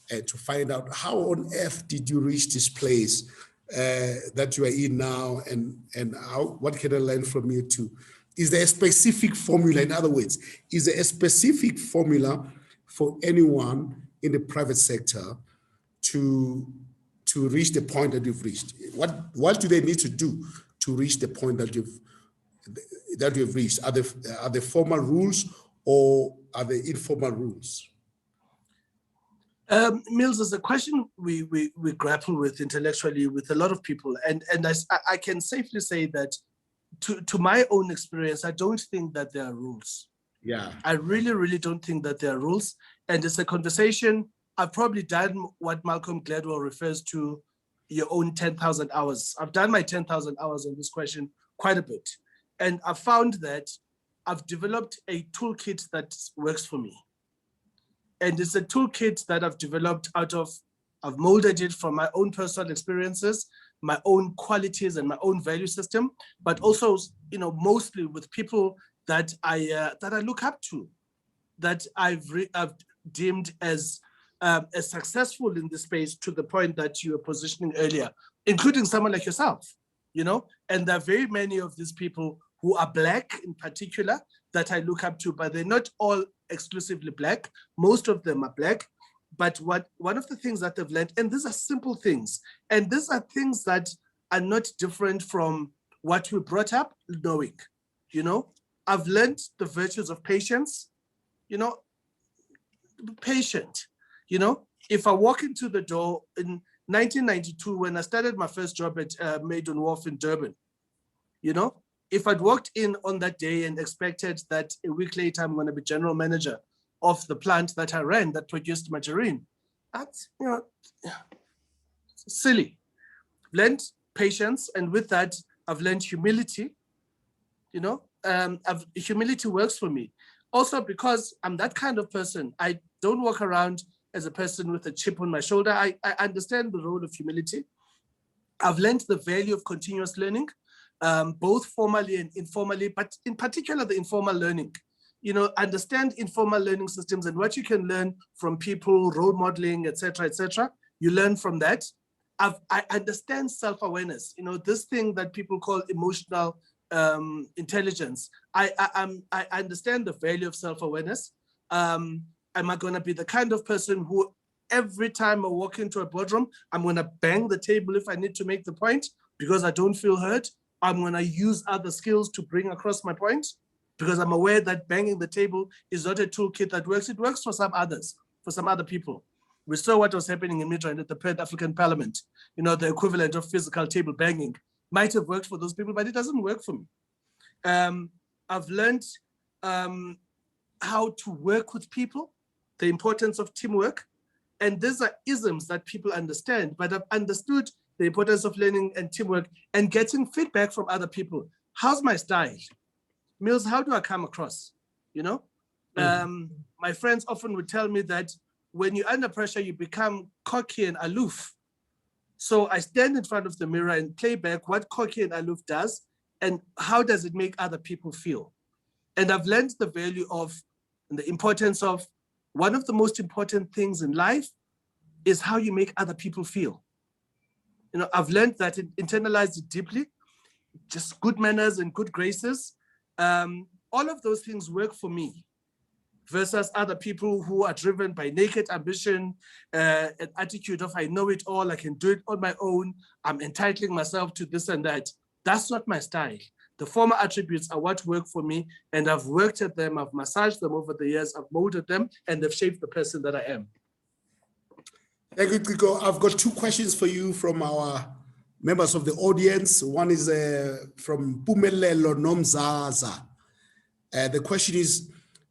to find out how on earth did you reach this place that you are in now, and what can I learn from you too? Is there a specific formula? In other words, is there a specific formula for anyone in the private sector to reach the point that you've reached? What do they need to do to reach the point that you've reached? Are there formal rules or are there informal rules? Mills, is a question we grapple with intellectually with a lot of people, and I can safely say that to my own experience, I don't think that there are rules. Yeah, I really don't think that there are rules, and it's a conversation. I've probably done what Malcolm Gladwell refers to, your own 10,000 hours. I've done my 10,000 hours on this question quite a bit, and I found that I've developed a toolkit that works for me. And it's a toolkit that I've developed I've molded it from my own personal experiences, my own qualities and my own value system, but also, you know, mostly with people that I look up to, that I've deemed as successful in this space, to the point that you were positioning earlier, including someone like yourself, you know. And there are very many of these people who are Black in particular that I look up to, but they're not all exclusively Black. Most of them are Black. But one of the things that I've learned, and these are simple things, and these are things that are not different from what we brought up knowing, you know. I've learned the virtues of patience, you know, patient, you know. If I walk into the door in 1992, when I started my first job at Maiden Wharf in Durban, you know, if I'd walked in on that day and expected that a week later I'm going to be general manager of the plant that I ran that produced margarine, that's, you know, silly. I've learned patience, and with that, I've learned humility. You know, humility works for me. Also, because I'm that kind of person, I don't walk around as a person with a chip on my shoulder. I understand the role of humility. I've learned the value of continuous learning, both formally and informally, but in particular the informal learning. You know, understand informal learning systems and what you can learn from people, role modeling, etc., etc. You learn from that. I understand self-awareness. You know, this thing that people call emotional intelligence. I understand the value of self-awareness. Am I going to be the kind of person who every time I walk into a boardroom, I'm going to bang the table if I need to make the point because I don't feel heard? I'm going to use other skills to bring across my point, because I'm aware that banging the table is not a toolkit that works. It works for some others, for some other people. We saw what was happening in Midrand at the Pan African Parliament, you know, the equivalent of physical table banging. might have worked for those people, but it doesn't work for me. I've learned how to work with people, the importance of teamwork. And these are isms that people understand, but I've understood the importance of learning and teamwork and getting feedback from other people. How's my style? Mills, how do I come across? You know, my friends often would tell me that when you're under pressure, you become cocky and aloof. So I stand in front of the mirror and play back what cocky and aloof does and how does it make other people feel. And I've learned the value of and the importance of one of the most important things in life is how you make other people feel. You know, I've learned that and internalized it deeply, just good manners and good graces. All of those things work for me versus other people who are driven by naked ambition, an attitude of I know it all, I can do it on my own, I'm entitling myself to this and that. That's not my style. The former attributes are what work for me, and I've worked at them, I've massaged them over the years, I've molded them, and they've shaped the person that I am. Thank you, Ciko. I've got two questions for you from our members of the audience. One is from Pumelelo Nomzaza. The question is,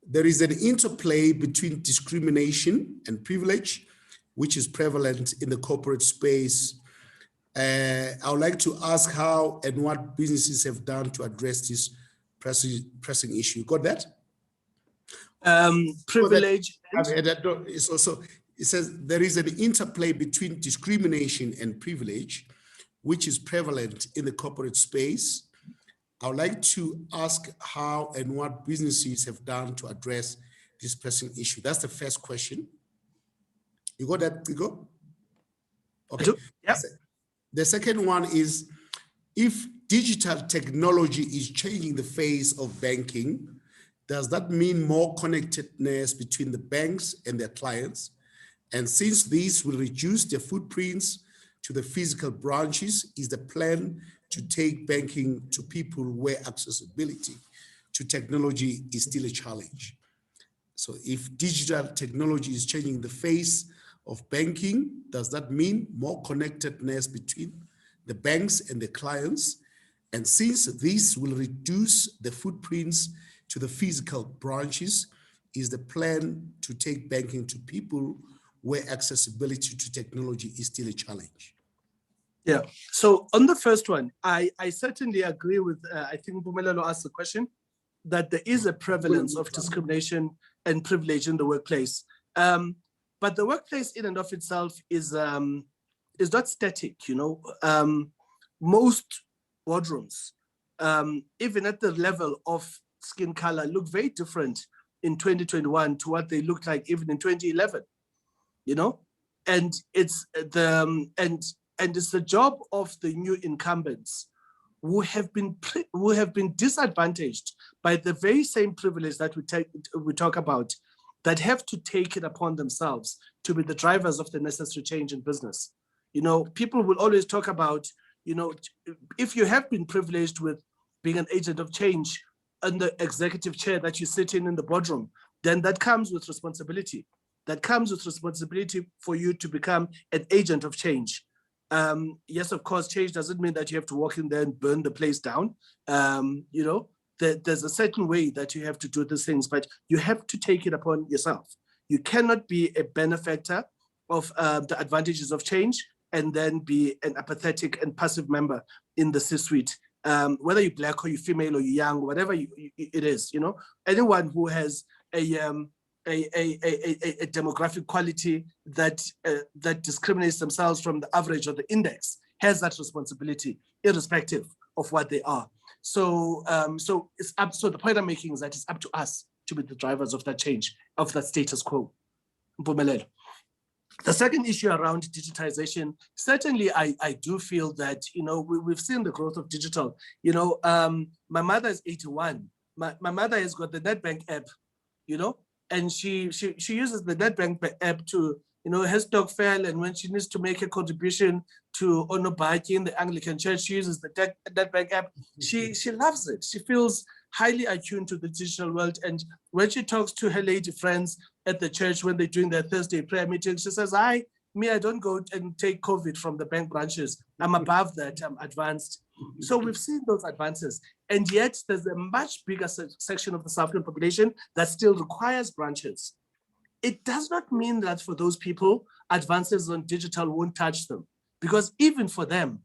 there is an interplay between discrimination and privilege, which is prevalent in the corporate space. I would like to ask how and what businesses have done to address this pressing issue. Got that? Privilege. It's also, it says there is an interplay between discrimination and privilege, which is prevalent in the corporate space. I would like to ask how and what businesses have done to address this pressing issue. That's the first question. You got that, Ciko? Okay. Yep. The second one is, if digital technology is changing the face of banking, does that mean more connectedness between the banks and their clients? And since these will reduce their footprints to the physical branches, is the plan to take banking to people where accessibility to technology is still a challenge? So if digital technology is changing the face of banking, does that mean more connectedness between the banks and the clients? And since this will reduce the footprints to the physical branches, is the plan to take banking to people where accessibility to technology is still a challenge? Yeah, so on the first one, I certainly agree with, I think Bumelelo asked the question, that there is a prevalence of discrimination and privilege in the workplace. But the workplace in and of itself is not static, you know. Most boardrooms, even at the level of skin color, look very different in 2021 to what they looked like even in 2011, you know. And it's the job of the new incumbents who have been disadvantaged by the very same privilege that we talk about, that have to take it upon themselves to be the drivers of the necessary change in business. You know, people will always talk about, you know, if you have been privileged with being an agent of change and the executive chair that you sit in the boardroom, then that comes with responsibility. That comes with responsibility for you to become an agent of change. Yes, of course, change doesn't mean that you have to walk in there and burn the place down. You know, there's a certain way that you have to do these things, but you have to take it upon yourself. You cannot be a benefactor of the advantages of change and then be an apathetic and passive member in the C-suite. Whether you're black or you're female or you're young, whatever it is, you know, anyone who has a demographic quality that discriminates themselves from the average or the index has that responsibility, irrespective of what they are. So, it's up. So the point I'm making is that it's up to us to be the drivers of that change, of that status quo. The second issue around digitization, certainly I do feel that, you know, we've seen the growth of digital. You know, my mother is 81. My mother has got the NetBank app, you know, and she uses the NetBank app to, you know, her stock fell, and when she needs to make a contribution to Onobaki in the Anglican Church, she uses the NetBank app. She loves it. She feels highly attuned to the digital world. And when she talks to her lady friends at the church when they're doing their Thursday prayer meetings, she says, I don't go and take COVID from the bank branches. I'm above that, I'm advanced. So we've seen those advances, and yet there's a much bigger section of the South African population that still requires branches. It does not mean that for those people, advances on digital won't touch them, because even for them,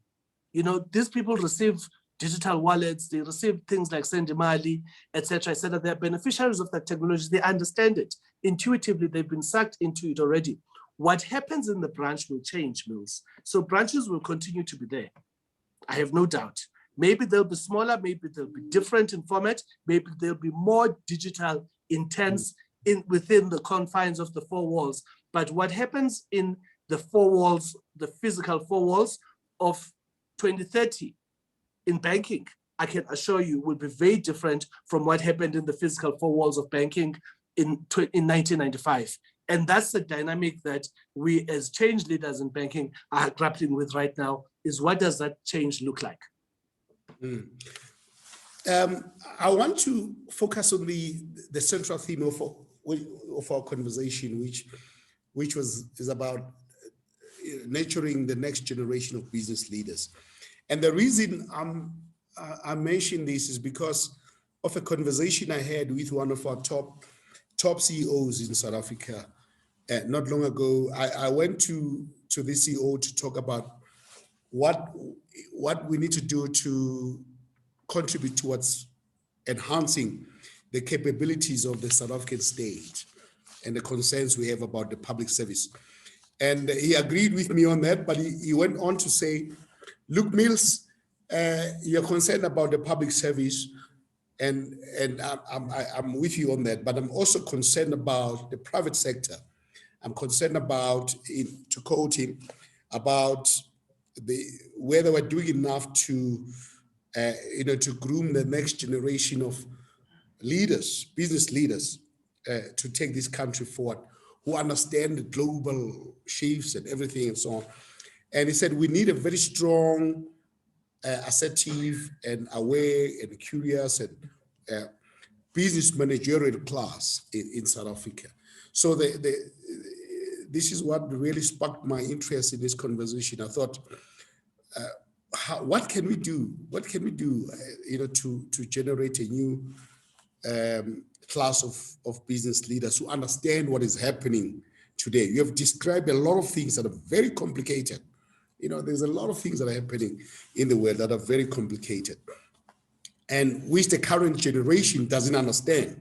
you know, these people receive digital wallets, they receive things like Sendimali, etc., etc. They're beneficiaries of that technology. They understand it. Intuitively, they've been sucked into it already. What happens in the branch will change, Mills. So branches will continue to be there. I have no doubt. Maybe they'll be smaller, maybe they'll be different in format, maybe they'll be more digital intense within the confines of the four walls. But what happens in the four walls, the physical four walls of 2030 in banking, I can assure you will be very different from what happened in the physical four walls of banking in 1995. And that's the dynamic that we as change leaders in banking are grappling with right now, is what does that change look like? I want to focus on the central theme of our conversation, which is about nurturing the next generation of business leaders. And the reason I mention this is because of a conversation I had with one of our top CEOs in South Africa not long ago. I went to the CEO to talk about what we need to do to contribute towards enhancing the capabilities of the South African state and the concerns we have about the public service. And he agreed with me on that, but he went on to say, look, Mills, you're concerned about the public service, and I'm with you on that, but I'm also concerned about the private sector. I'm concerned about, to quote him, about whether we're doing enough to groom the next generation of leaders, business leaders, to take this country forward, who understand the global shifts and everything and so on. And he said, we need a very strong, assertive and aware and curious and business managerial class in South Africa. So this is what really sparked my interest in this conversation. I thought, what can we do? What can we do, to generate a new class of business leaders who understand what is happening today? You have described a lot of things that are very complicated. There's a lot of things that are happening in the world that are very complicated, and which the current generation doesn't understand,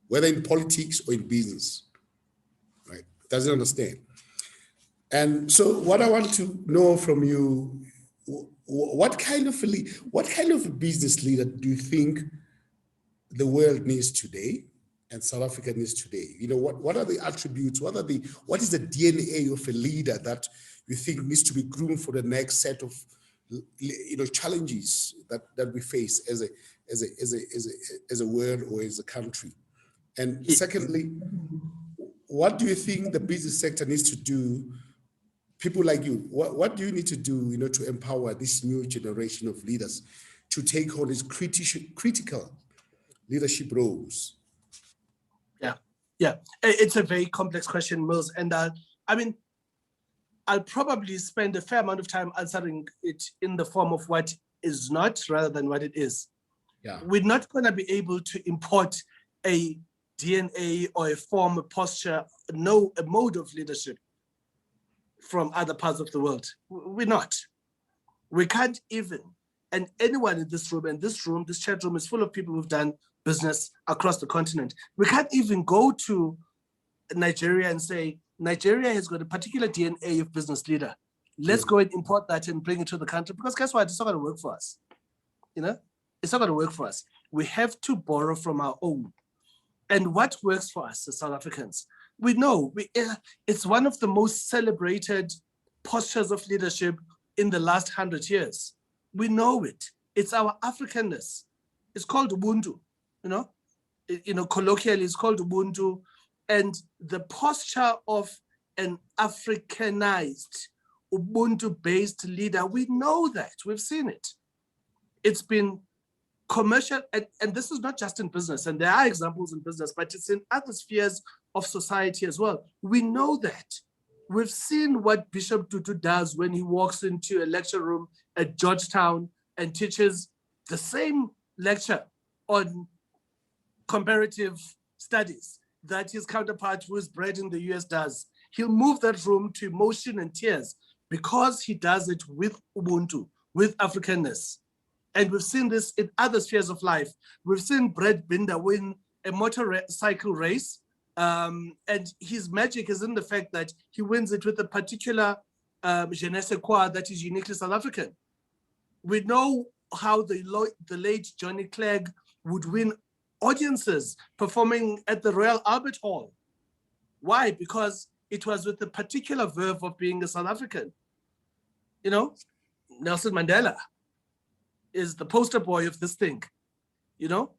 whether in politics or in business, right? Doesn't understand. And so what I want to know from you, what kind of a business leader do you think the world needs today and South Africa needs today? What are the attributes? What is the DNA of a leader that you think needs to be groomed for the next set of challenges that we face as a world or as a country? And secondly, what do you think the business sector needs to do? People like you, what do you need to do, to empower this new generation of leaders to take on these critical leadership roles? Yeah, it's a very complex question, Mills, and I'll probably spend a fair amount of time answering it in the form of what is not rather than what it is. Yeah. We're not going to be able to import a DNA or a form, a posture, a mode of leadership from other parts of the world. We're not. We can't even. And anyone in this room, this chat room is full of people who've done business across the continent. We can't even go to Nigeria and say, Nigeria has got a particular DNA of business leader. Let's go and import that and bring it to the country, because guess what? It's not going to work for us. It's not going to work for us. We have to borrow from our own. And what works for us as South Africans? We know it's one of the most celebrated postures of leadership in the last 100 years. We know it. It's our Africanness. It's called Ubuntu. Colloquially, it's called Ubuntu. And the posture of an Africanized, Ubuntu-based leader, we know that. We've seen it. It's been commercial, and this is not just in business, and there are examples in business, but it's in other spheres of society as well. We know that. We've seen what Bishop Tutu does when he walks into a lecture room at Georgetown and teaches the same lecture on comparative studies that his counterpart who is bred in the US does. He'll move that room to emotion and tears because he does it with Ubuntu, with Africanness. And we've seen this in other spheres of life. We've seen Brett Binder win a motorcycle race. And his magic is in the fact that he wins it with a particular je ne sais quoi that is uniquely South African. We know how the late Johnny Clegg would win audiences performing at the Royal Albert Hall. Why? Because it was with the particular verve of being a South African. You know, Nelson Mandela is the poster boy of this thing. You know,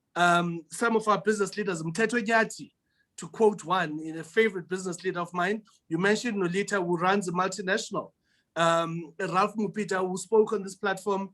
some of our business leaders, Mteto Nyati, to quote one, in a favorite business leader of mine, you mentioned Nolita, who runs a multinational. Ralph Mupita, who spoke on this platform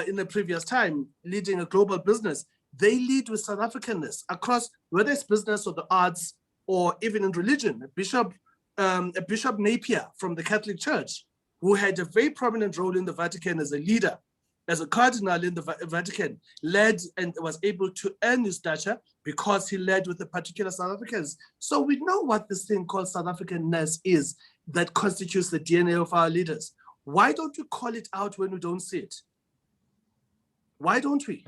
in the previous time, leading a global business. They lead with South Africanness across, whether it's business or the arts or even in religion. Bishop Napier from the Catholic Church, who had a very prominent role in the Vatican as a leader, as a cardinal in the Vatican, led and was able to earn his stature because he led with the particular South Africans. So we know what this thing called South Africanness is that constitutes the DNA of our leaders. Why don't we call it out when we don't see it? Why don't we?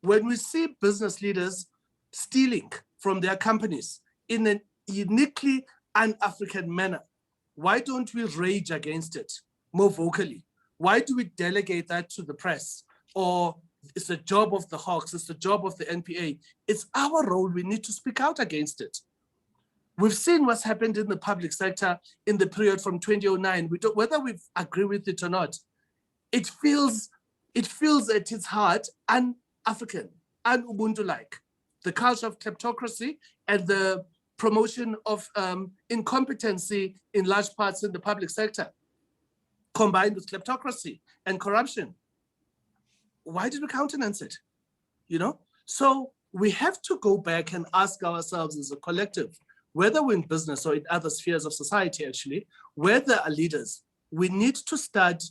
When we see business leaders stealing from their companies in a uniquely un-African manner, why don't we rage against it more vocally? Why do we delegate that to the press? Or it's the job of the Hawks, it's the job of the NPA. It's our role, we need to speak out against it. We've seen what's happened in the public sector in the period from 2009. Whether we agree with it or not, it feels at its heart un-African, un-Ubuntu-like. The culture of kleptocracy and the promotion of incompetency in large parts in the public sector, combined with kleptocracy and corruption. Why did we countenance it? You know? So we have to go back and ask ourselves as a collective, whether we're in business or in other spheres of society, actually, where there are leaders, we need to start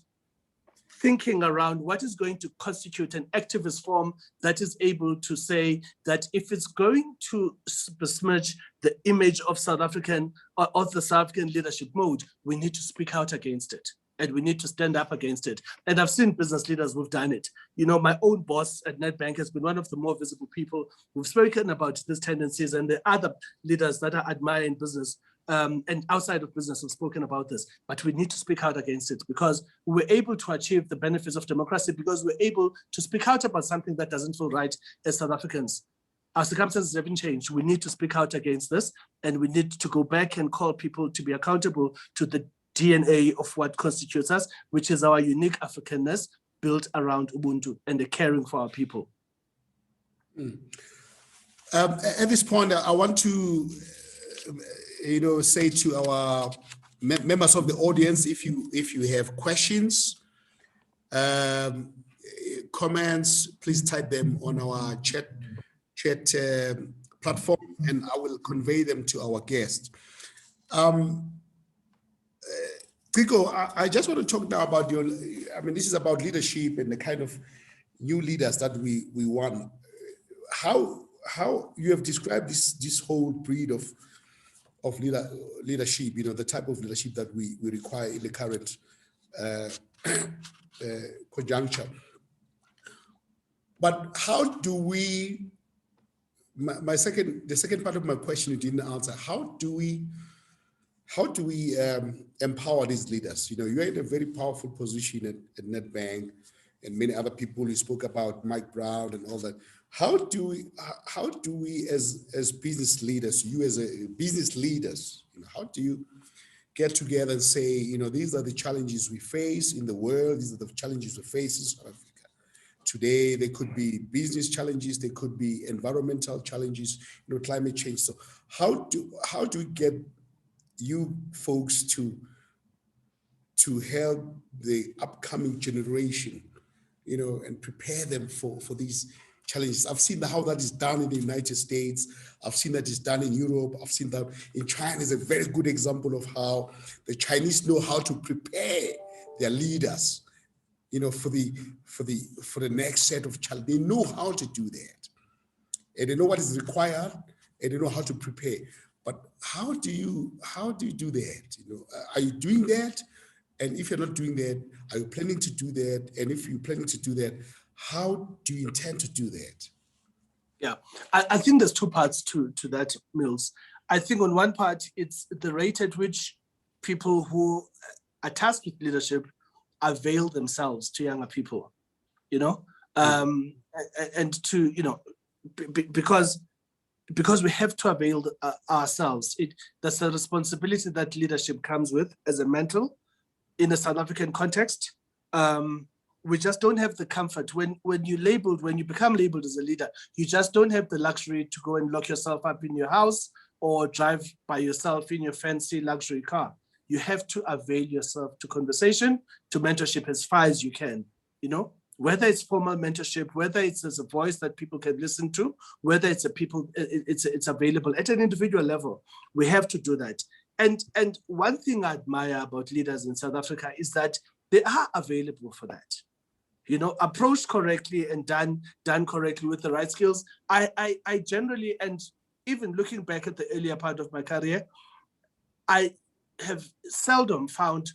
thinking around what is going to constitute an activist form that is able to say that if it's going to besmirch the image of South African or of the South African leadership mode, we need to speak out against it. And we need to stand up against it. And I've seen business leaders who've done it. You know, my own boss at Nedbank has been one of the more visible people who've spoken about these tendencies, and the other leaders that I admire in business and outside of business have spoken about this. But we need to speak out against it because we're able to achieve the benefits of democracy because we're able to speak out about something that doesn't feel right as South Africans. Our circumstances haven't changed. We need to speak out against this, and we need to go back and call people to be accountable to the DNA of what constitutes us, which is our unique Africanness built around Ubuntu and the caring for our people. At this point, I want to, say to our members of the audience, if you have questions, comments, please type them on our chat platform, and I will convey them to our guest. Ciko, I just want to talk now about this is about leadership and the kind of new leaders that we want. How you have described this whole breed of leadership, the type of leadership that we require in the current conjuncture. But how do we, the second part of my question you didn't answer, how do we empower these leaders? You're in a very powerful position at Nedbank, and many other people who spoke about Mike Brown and all that. How do we as business leaders, you as a business leaders, how do you get together and say, these are the challenges we face in the world, these are the challenges we face in South Africa today? They could be business challenges, they could be environmental challenges, climate change. So how do we get you folks to help the upcoming generation, and prepare them for these challenges? I've seen how that is done in the United States. I've seen that it's done in Europe. I've seen that in China is a very good example of how the Chinese know how to prepare their leaders for the next set of challenge. They know how to do that, and they know what is required, and they know how to prepare. But how do you do that? Are you doing that? And if you're not doing that, are you planning to do that? And if you're planning to do that, how do you intend to do that? Yeah, I think there's two parts to that, Mills. I think on one part, it's the rate at which people who are tasked with leadership avail themselves to younger people, and to, because we have to avail ourselves. That's a responsibility that leadership comes with as a mentor in a South African context. We just don't have the comfort when you become labeled as a leader, you just don't have the luxury to go and lock yourself up in your house or drive by yourself in your fancy luxury car. You have to avail yourself to conversation, to mentorship as far as you can, whether it's formal mentorship, whether it's as a voice that people can listen to, whether it's it's available at an individual level. We have to do that. And one thing I admire about leaders in South Africa is that they are available for that. Approached correctly and done correctly with the right skills. I generally, and even looking back at the earlier part of my career, I have seldom found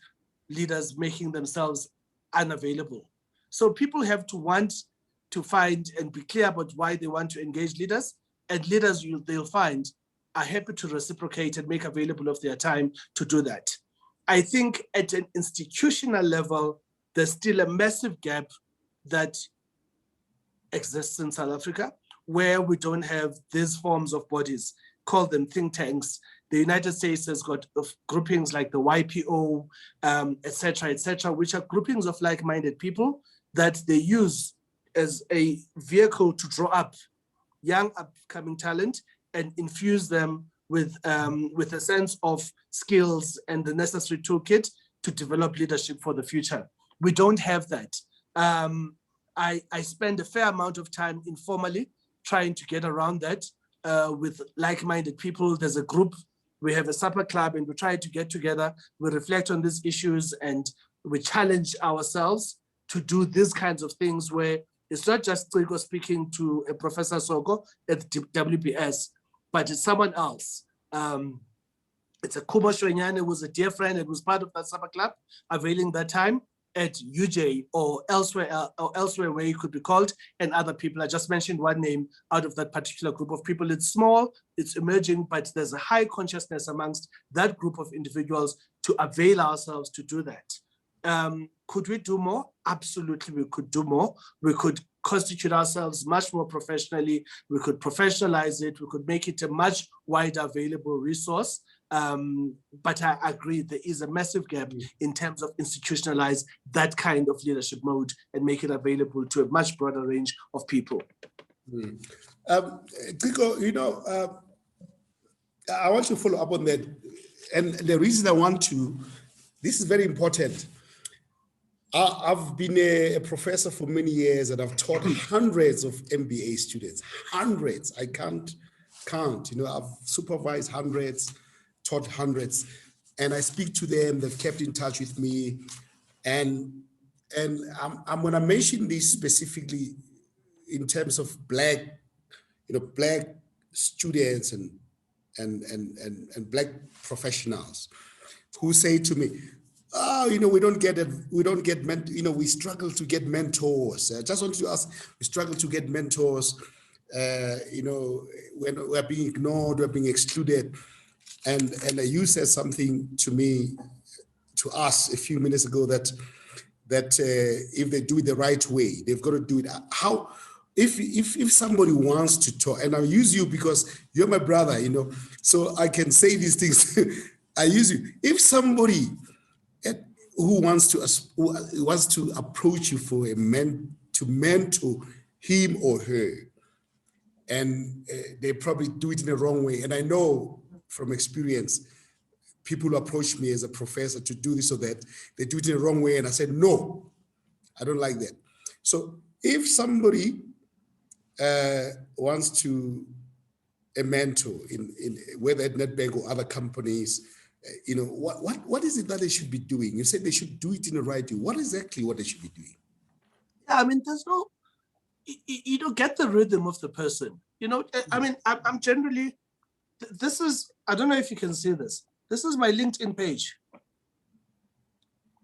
leaders making themselves unavailable. So people have to want to find and be clear about why they want to engage leaders, and leaders they'll find are happy to reciprocate and make available of their time to do that. I think at an institutional level, there's still a massive gap that exists in South Africa, where we don't have these forms of bodies, call them think tanks. The United States has got groupings like the YPO, et cetera, which are groupings of like-minded people that they use as a vehicle to draw up young upcoming talent and infuse them with a sense of skills and the necessary toolkit to develop leadership for the future. We don't have that. I spend a fair amount of time informally trying to get around that with like-minded people. There's a group, we have a supper club, and we try to get together, we reflect on these issues, and we challenge ourselves to do these kinds of things where it's not just Ciko speaking to a Professor Soko at WBS, but it's someone else. It's a Kubo Shwenyane who was a dear friend and was part of that supper club, availing that time at UJ or elsewhere where you could be called, and other people. I just mentioned one name out of that particular group of people. It's small, it's emerging, but there's a high consciousness amongst that group of individuals to avail ourselves to do that. Could we do more? Absolutely, we could do more. We could constitute ourselves much more professionally. We could professionalize it. We could make it a much wider available resource. But I agree, there is a massive gap in terms of institutionalize that kind of leadership mode and make it available to a much broader range of people. Ciko, I want to follow up on that. And the reason I want to, this is very important. I've been a professor for many years, and I've taught hundreds of MBA students, hundreds. I can't count, I've supervised hundreds, taught hundreds, and I speak to them. They've kept in touch with me, and I'm going to mention this specifically in terms of black students and black professionals who say to me, "Oh, we don't get it. We struggle to get mentors." I just want to ask, we struggle to get mentors. When we're being ignored, we're being excluded. And you said something to me, to us a few minutes ago, that if they do it the right way, they've got to do it. How, if somebody wants to talk, and I'll use you because you're my brother, so I can say these things. I use you. If somebody who wants to approach you for to mentor him or her, and they probably do it in the wrong way, and I know from experience, people approach me as a professor to do this or that, they do it in the wrong way, and I said, no, I don't like that. So if somebody wants to a mentor in whether at Nedbank or other companies, what is it that they should be doing? You said they should do it in the right way. What exactly what they should be doing? I mean, there's no, you don't get the rhythm of the person. You know, I mean, I'm generally, this is, I don't know if you can see this. This is my LinkedIn page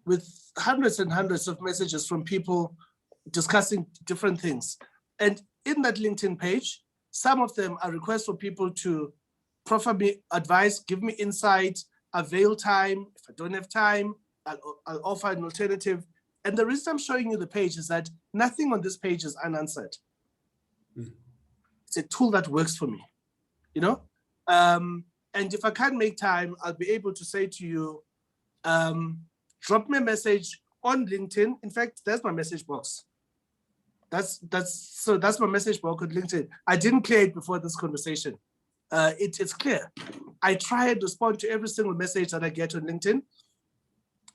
with hundreds and hundreds of messages from people discussing different things. And in that LinkedIn page, some of them are requests for people to proffer me advice, give me insight, avail time. If I don't have time, I'll offer an alternative. And the reason I'm showing you the page is that nothing on this page is unanswered. It's a tool that works for me, you know? And if I can't make time, I'll be able to say to you, drop me a message on LinkedIn. In fact, there's my message box. That's my message box on LinkedIn. I didn't clear it before this conversation. It's clear. I try and respond to every single message that I get on LinkedIn.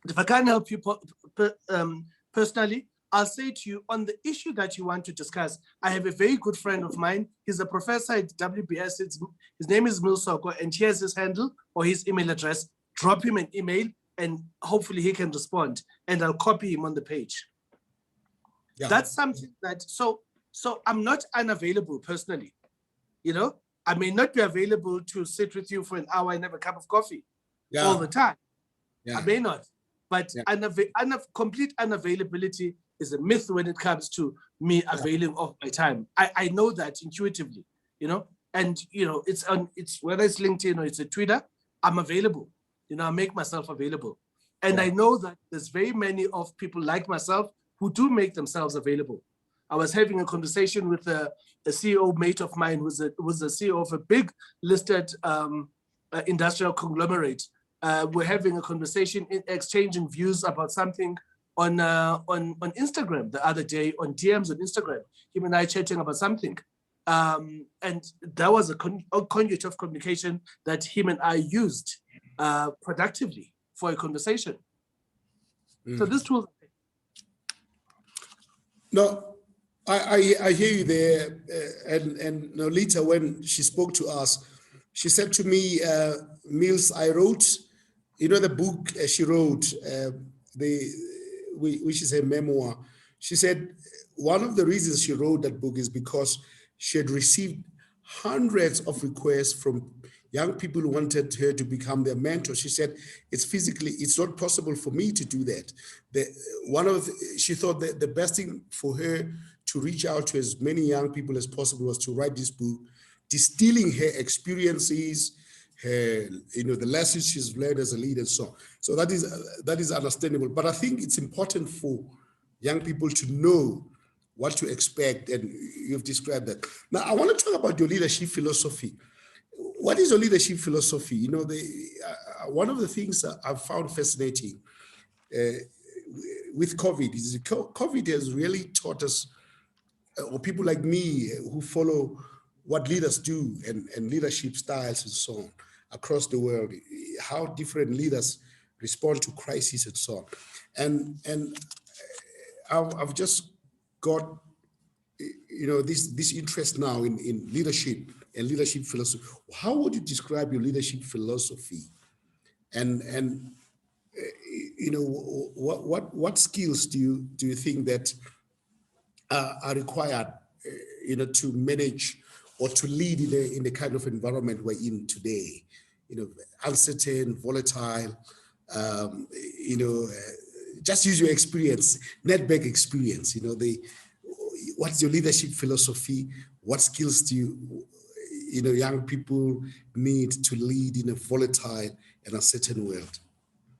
If I can't help you personally, I'll say to you on the issue that you want to discuss. I have a very good friend of mine. He's a professor at WBS. His name is Soko, and here's his handle or his email address. Drop him an email, and hopefully he can respond. And I'll copy him on the page. Yeah. That's something that, so I'm not unavailable personally. You know, I may not be available to sit with you for an hour and have a cup of coffee all the time. I may not, but complete unavailability is a myth when it comes to me availing of my time. I know that intuitively, you know, and you know, it's whether it's LinkedIn or it's a Twitter, I'm available. You know, I make myself available. And I know that there's very many of people like myself who do make themselves available. I was having a conversation with a CEO mate of mine who was the CEO of a big listed industrial conglomerate. We're having a conversation, exchanging views about something on Instagram the other day, on DMs on Instagram. Him and I chatting about something. And that was a conduit of communication that him and I used productively for a conversation. So this tool. No, I hear you there. And Nolita, when she spoke to us, she said to me, Mills, I wrote, you know, the book she wrote, which is a memoir. She said one of the reasons she wrote that book is because she had received hundreds of requests from young people who wanted her to become their mentor. She said, it's not possible for me to do that. She thought that the best thing for her to reach out to as many young people as possible was to write this book, distilling her experiences, her, you know, the lessons she's learned as a leader and so on. So that is understandable. But I think it's important for young people to know what to expect, and you've described that. Now, I want to talk about your leadership philosophy. What is your leadership philosophy? You know, one of the things I've found fascinating with COVID is COVID has really taught us, or people like me who follow what leaders do and leadership styles and so on across the world, how different leaders respond to crises and so on. And I've just got, you know, this interest now in leadership and leadership philosophy. How would you describe your leadership philosophy? And you know, what skills do you think that are required, you know, to manage or to lead in the kind of environment we're in today? You know, uncertain, volatile. You know, just use your experience, netback experience. You know, what's your leadership philosophy? What skills do you know, young people need to lead in a volatile and uncertain world?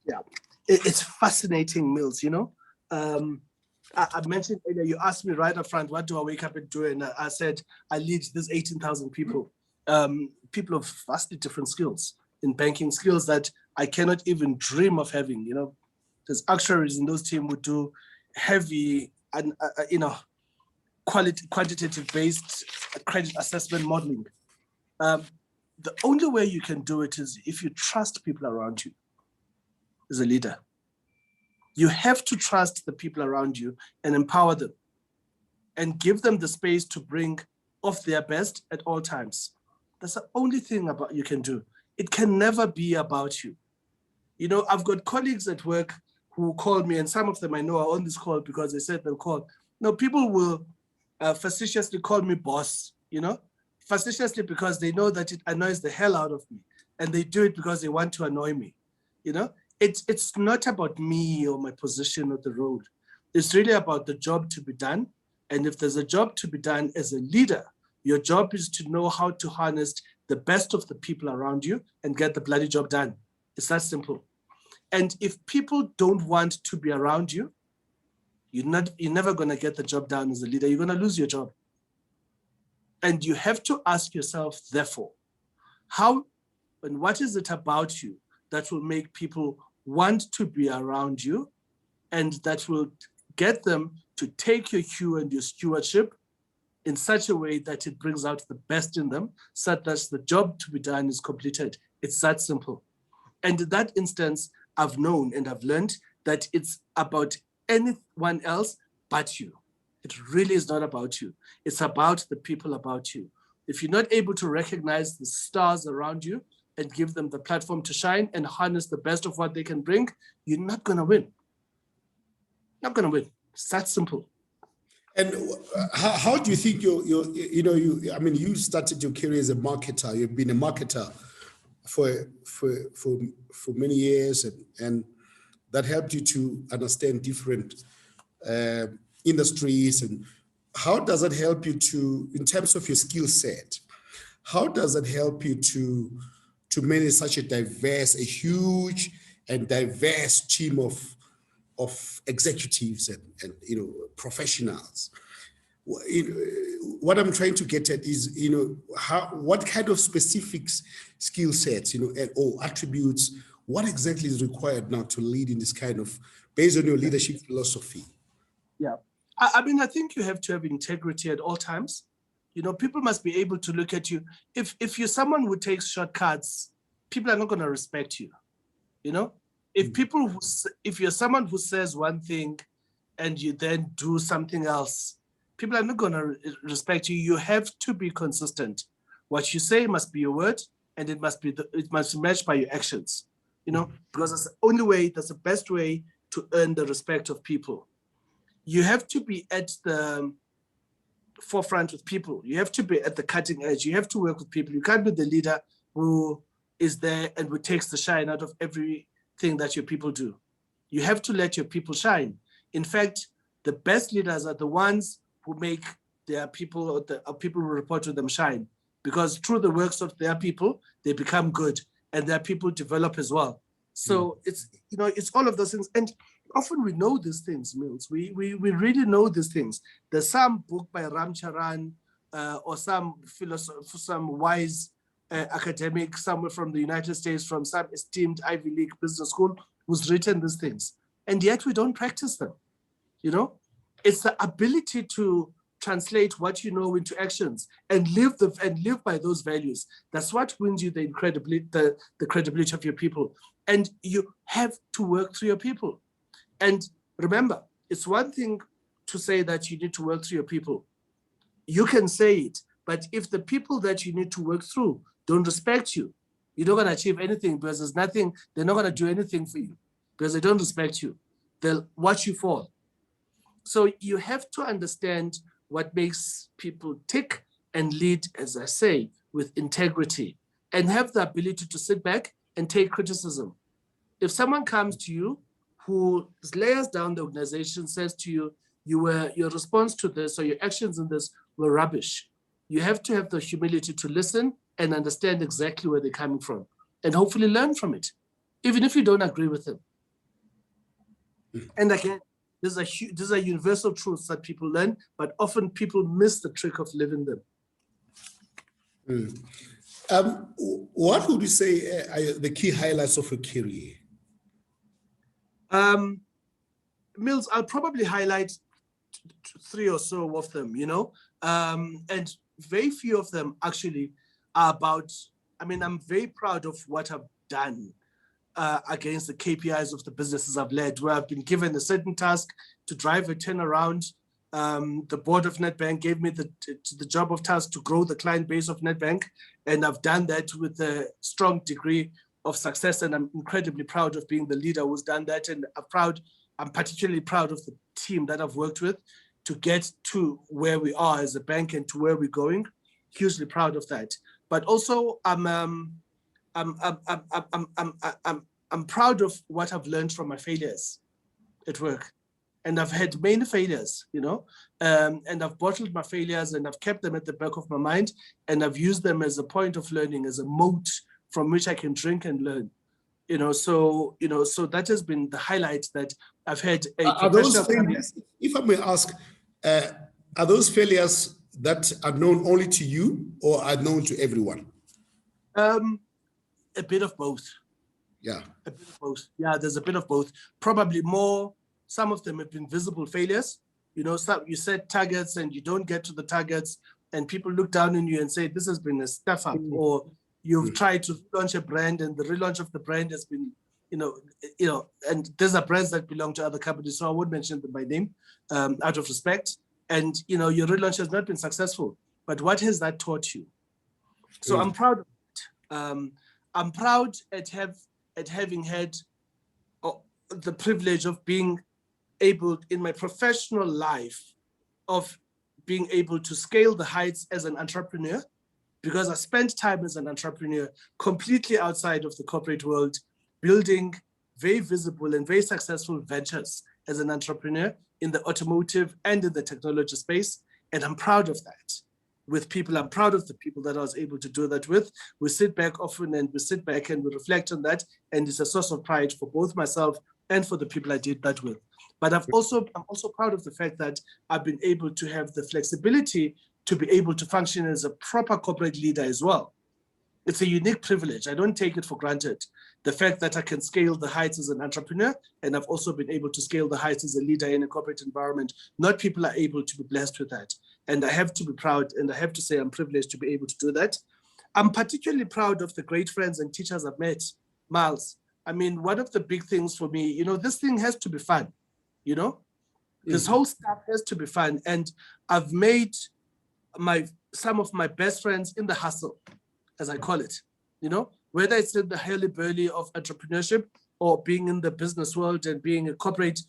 Yeah, it's fascinating, Mills. You know, I mentioned earlier, you asked me right up front, what do I wake up and do? And I said, I lead these 18,000 people, people of vastly different skills in banking, skills that I cannot even dream of having. You know, there's actuaries in those teams who do heavy and, you know, quantitative-based credit assessment modeling. The only way you can do it is if you trust people around you as a leader. You have to trust the people around you and empower them and give them the space to bring off their best at all times. That's the only thing about you can do. It can never be about you. You know, I've got colleagues at work who call me, and some of them I know are on this call because they said they'll call. No, people will facetiously call me boss, you know, facetiously because they know that it annoys the hell out of me, and they do it because they want to annoy me, you know. It's not about me or my position or the role. It's really about the job to be done. And if there's a job to be done as a leader, your job is to know how to harness the best of the people around you and get the bloody job done. It's that simple. And if people don't want to be around you, you're never going to get the job done as a leader. You're going to lose your job. And you have to ask yourself, therefore, how and what is it about you that will make people want to be around you, and that will get them to take your cue and your stewardship in such a way that it brings out the best in them, such that the job to be done is completed. It's that simple. And in that instance, I've known and I've learned that it's about anyone else but you. It really is not about you. It's about the people about you. If you're not able to recognize the stars around you and give them the platform to shine and harness the best of what they can bring, you're not going to win. Not going to win. It's that simple. And how do you think you started your career as a marketer. You've been a marketer for many years, and that helped you to understand different industries. And how does it help you to, in terms of your skill set, how does it help you to manage such a huge and diverse team of executives and professionals? What I'm trying to get at is, what kind of specific skill sets, or attributes, what exactly is required now to lead in this kind of, based on your leadership philosophy? Yeah, I think you have to have integrity at all times. People must be able to look at you. If you're someone who takes shortcuts, people are not going to respect you. If you're someone who says one thing and you then do something else, people are not going to respect you. You have to be consistent. What you say must be your word, and it must be matched by your actions. Because that's the only way, that's the best way to earn the respect of people. You have to be at the forefront with people. You have to be at the cutting edge. You have to work with people. You can't be the leader who is there and who takes the shine out of everything that your people do. You have to let your people shine. In fact, the best leaders are the ones who make their people or people who report to them shine, because through the works of their people, they become good and their people develop as well. So it's all of those things. And often we know these things, Mills. We really know these things. There's some book by Ram Charan or some philosopher, some wise academic somewhere from the United States, from some esteemed Ivy League business school, who's written these things. And yet we don't practice them. It's the ability to translate what you know into actions and live by those values. That's what wins you the credibility of your people. And you have to work through your people. And remember, it's one thing to say that you need to work through your people. You can say it, but if the people that you need to work through don't respect you, you're not going to achieve anything, because they're not going to do anything for you because they don't respect you. They'll watch you fall. So you have to understand what makes people tick and lead, as I say, with integrity, and have the ability to sit back and take criticism. If someone comes to you who layers down the organization, says to you, your response to this or your actions in this were rubbish, you have to have the humility to listen and understand exactly where they're coming from, and hopefully learn from it, even if you don't agree with them. And again, these are universal truths that people learn, but often people miss the trick of living them. What would you say are the key highlights of a career? Mills, I'll probably highlight 3 or so of them, and very few of them actually are about, I'm very proud of what I've done against the KPIs of the businesses I've led, where I've been given a certain task to drive a turnaround. The board of Nedbank gave me the job of task to grow the client base of Nedbank, and I've done that with a strong degree of success, and I'm incredibly proud of being the leader who's done that, and I'm particularly proud of the team that I've worked with. to get to where we are as a bank and to where we're going. Hugely proud of that. But also, I'm proud of what I've learned from my failures at work. And I've had many failures, you know, and I've bottled my failures and I've kept them at the back of my mind, and I've used them as a point of learning, as a moat from which I can drink and learn. So that has been the highlight, that I've had a Are those professional failures, if I may ask, are those failures that are known only to you or are known to everyone? A bit of both. Yeah. A bit of both. Yeah, there's a bit of both. Probably more, some of them have been visible failures. You know, you set targets and you don't get to the targets, and people look down on you and say, this has been a stuff up, or you've tried to launch a brand and the relaunch of the brand has been, you know, and these are brands that belong to other companies, so I won't mention them by name, out of respect. And, you know, your relaunch has not been successful, but what has that taught you? So I'm proud of it. I'm proud at having had the privilege of being able in my professional life of being able to scale the heights as an entrepreneur, because I spent time as an entrepreneur completely outside of the corporate world, building very visible and very successful ventures as an entrepreneur in the automotive and in the technology space. And I'm proud of that. With people, I'm proud of the people that I was able to do that with. We sit back often and we reflect on that. And it's a source of pride for both myself and for the people I did that with. But I'm also proud of the fact that I've been able to have the flexibility to be able to function as a proper corporate leader as well. It's a unique privilege. I don't take it for granted. The fact that I can scale the heights as an entrepreneur, and I've also been able to scale the heights as a leader in a corporate environment. Not people are able to be blessed with that. And I have to be proud, and I have to say I'm privileged to be able to do that. I'm particularly proud of the great friends and teachers I've met, Miles. I mean, one of the big things for me, you know, this thing has to be fun, you know? This whole stuff has to be fun. And I've made some of my best friends in the hustle, as I call it, you know, whether it's in the hurly-burly of entrepreneurship or being in the business world and being a corporate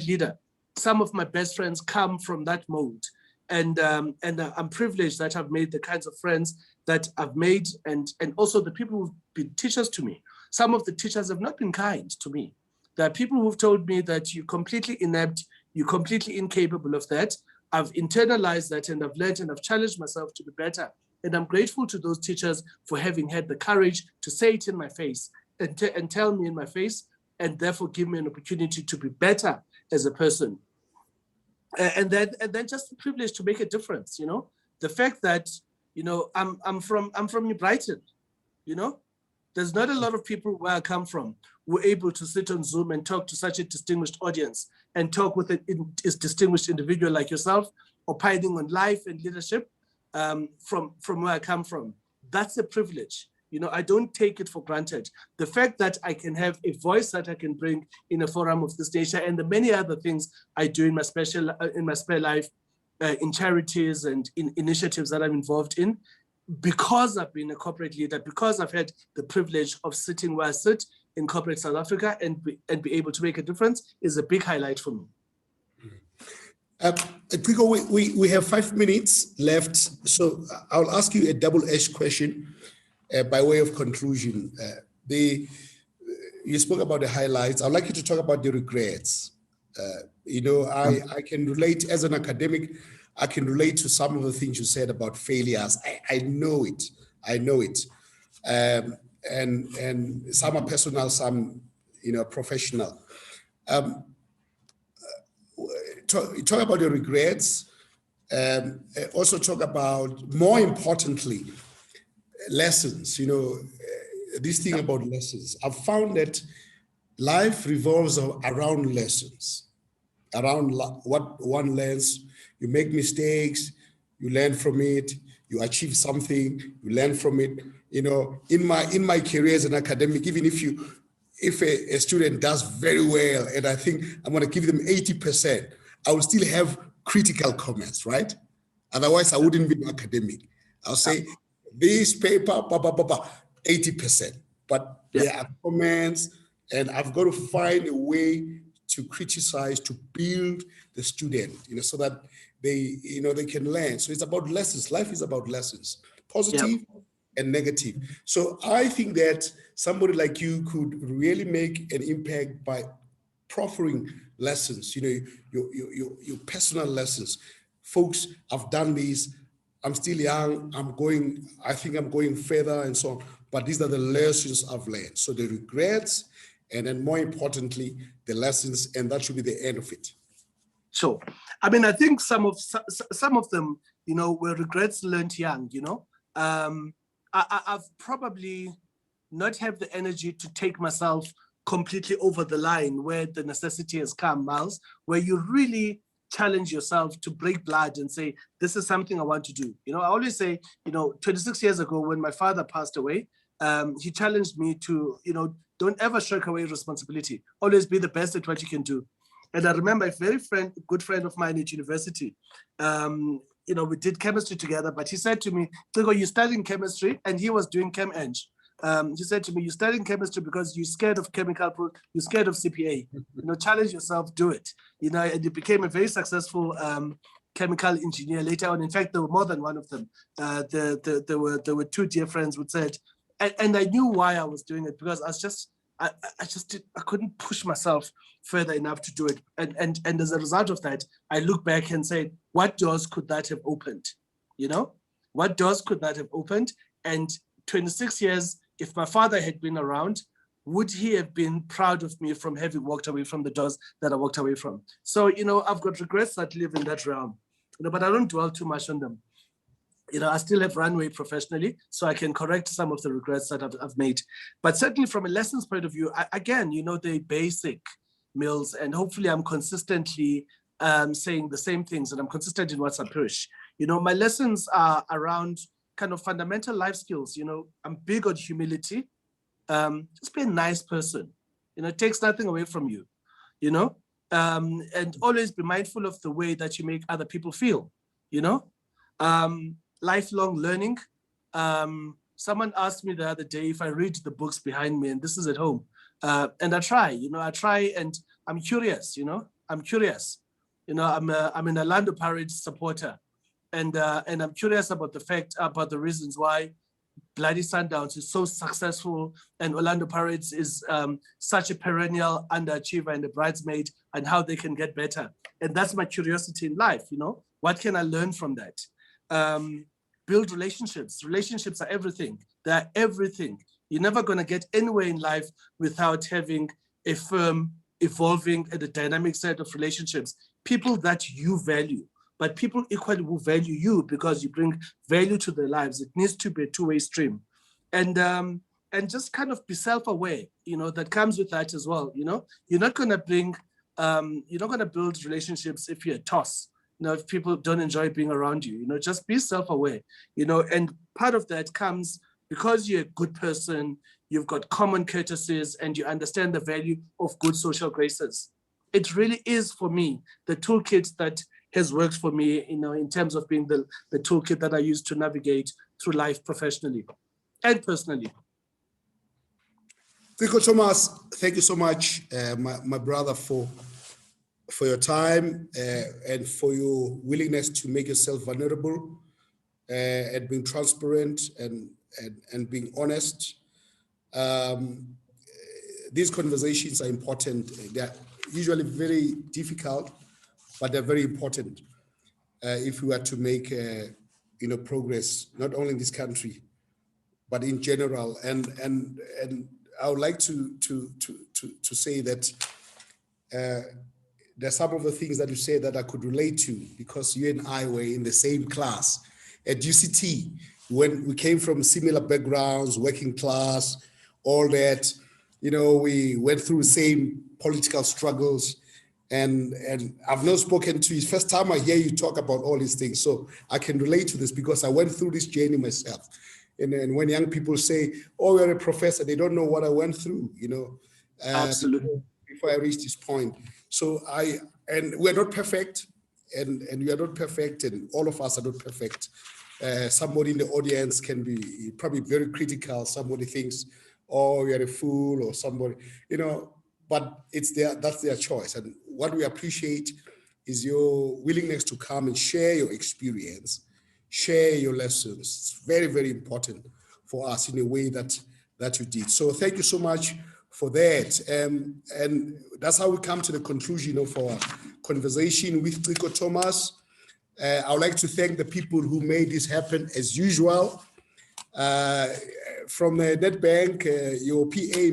leader. Some of my best friends come from that mode. And I'm privileged that I've made the kinds of friends that I've made, and also the people who've been teachers to me. Some of the teachers have not been kind to me. There are people who've told me that you're completely inept, you're completely incapable of that. I've internalized that, and I've learned and I've challenged myself to be better. And I'm grateful to those teachers for having had the courage to say it in my face and tell me in my face, and therefore give me an opportunity to be better as a person. And then just the privilege to make a difference, you know. The fact that, you know, I'm from New Brighton, you know. There's not a lot of people where I come from who are able to sit on Zoom and talk to such a distinguished audience and talk with a distinguished individual like yourself, opining on life and leadership from where I come from. That's a privilege. You know, I don't take it for granted. The fact that I can have a voice that I can bring in a forum of this nature, and the many other things I do in my spare life, in charities and in initiatives that I'm involved in, because I've been a corporate leader, because I've had the privilege of sitting where I sit in corporate South Africa and be able to make a difference, is a big highlight for me. Ciko, we have 5 minutes left, so I'll ask you a double-edged question by way of conclusion. You spoke about the highlights. I'd like you to talk about the regrets. You know, I can relate as an academic. I can relate to some of the things you said about failures. I know it. And some are personal, some, you know, professional. Talk about the regrets. Also talk about, more importantly, lessons. You know, this thing about lessons. I've found that life revolves around lessons, around what one learns. You make mistakes, you learn from it, you achieve something, you learn from it. You know, in my career as an academic, even if a student does very well and I think I'm going to give them 80%, I will still have critical comments, right? Otherwise, I wouldn't be an academic. I'll say, this paper, 80%. But there are comments, and I've got to find a way to criticize, to build the student, so that they, they can learn. So it's about lessons. Life is about lessons, positive and negative. So I think that somebody like you could really make an impact by proffering lessons, your personal lessons. Folks, I've done this. I'm still young. I think I'm going further and so on. But these are the lessons I've learned. So the regrets, and then more importantly, the lessons, and that should be the end of it. Sure. I mean, I think some of them, were regrets learned young, I've probably not have the energy to take myself completely over the line where the necessity has come, Miles, where you really challenge yourself to break blood and say, this is something I want to do. I always say, 26 years ago when my father passed away, he challenged me to, don't ever shirk away responsibility. Always be the best at what you can do. And I remember a good friend of mine at university, we did chemistry together, but he said to me, Ciko, you're studying chemistry, and he was doing chem eng. He said to me, you're studying chemistry because you're scared of you're scared of CPA. Challenge yourself, do it. And he became a very successful chemical engineer later on. In fact, there were more than one of them. There were two dear friends who said, and I knew why I was doing it, because I couldn't push myself further enough to do it. And as a result of that, I look back and say, what doors could that have opened? What doors could that have opened? And 26 years, if my father had been around, would he have been proud of me from having walked away from the doors that I walked away from? So, I've got regrets that live in that realm, but I don't dwell too much on them. I still have runway professionally, so I can correct some of the regrets that I've made. But certainly from a lessons point of view, again, the basic Mills, and hopefully I'm consistently saying the same things, and I'm consistent in what I push. My lessons are around kind of fundamental life skills. I'm big on humility. Just be a nice person. It takes nothing away from you, and always be mindful of the way that you make other people feel, lifelong learning. Someone asked me the other day if I read the books behind me, and this is at home. And I try, and I'm curious, I'm curious. I'm an Orlando Pirates supporter, and I'm curious about the reasons why Bloody Sundowns is so successful and Orlando Pirates is such a perennial underachiever and a bridesmaid, and how they can get better. And that's my curiosity in life, what can I learn from that? Build relationships. Relationships are everything. They're everything. You're never going to get anywhere in life without having a firm, evolving, and a dynamic set of relationships. People that you value, but people equally will value you because you bring value to their lives. It needs to be a two-way stream. And just kind of be self-aware, that comes with that as well. You're not going to build relationships if you're a toss. If people don't enjoy being around you, just be self-aware, and part of that comes because you're a good person, you've got common courtesies, and you understand the value of good social graces. It really is, for me, the toolkit that has worked for me, in terms of being the toolkit that I use to navigate through life professionally and personally. Ciko Thomas, thank you so much, my brother, for your time and for your willingness to make yourself vulnerable and being transparent and being honest. These conversations are important. They're usually very difficult, but they're very important if we are to make progress, not only in this country, but in general. And I would like to say that there's some of the things that you say that I could relate to, because you and I were in the same class at UCT when we came from similar backgrounds, working class, all that. We went through the same political struggles, and I've not spoken to you. First time I hear you talk about all these things, so I can relate to this because I went through this journey myself. And when young people say, "Oh, you're a professor," they don't know what I went through. Absolutely. Before I reached this point. So we're not perfect, and we are not perfect, and all of us are not perfect. Somebody in the audience can be probably very critical. Somebody thinks, "Oh, you're a fool," or somebody, but that's their choice. And what we appreciate is your willingness to come and share your experience, share your lessons. It's very, very important for us in a way that you did. So thank you so much for that. And that's how we come to the conclusion of our conversation with Ciko Thomas. I would like to thank the people who made this happen as usual. From the NetBank, your PA,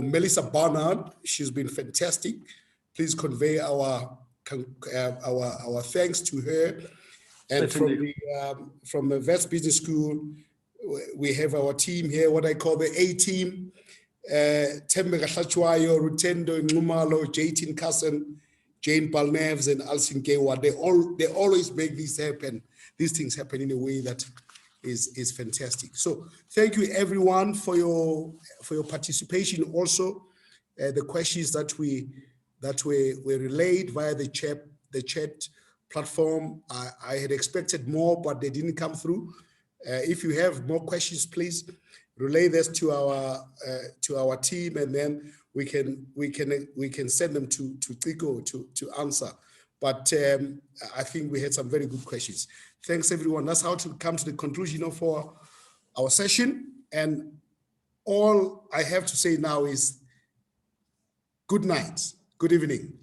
Melissa Barnard, she's been fantastic. Please convey our thanks to her. And from the Wits Business School, we have our team here, what I call the A team. Tembe Gahlachwayo, Rutendo Ngumalo, Jaytin Kassan, Jane Balneves, and Alcin Kewa. They always make these things happen in a way that is fantastic. So thank you everyone for your participation. Also, the questions that were relayed via the chat platform. I had expected more, but they didn't come through. If you have more questions, please relay this to our team, and then we can send them to Ciko to answer. But I think we had some very good questions. Thanks everyone. That's how to come to the conclusion of our session. And all I have to say now is good night, good evening.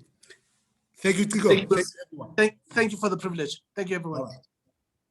Thank you, Ciko. Thank you for the privilege. Thank you, everyone. All right.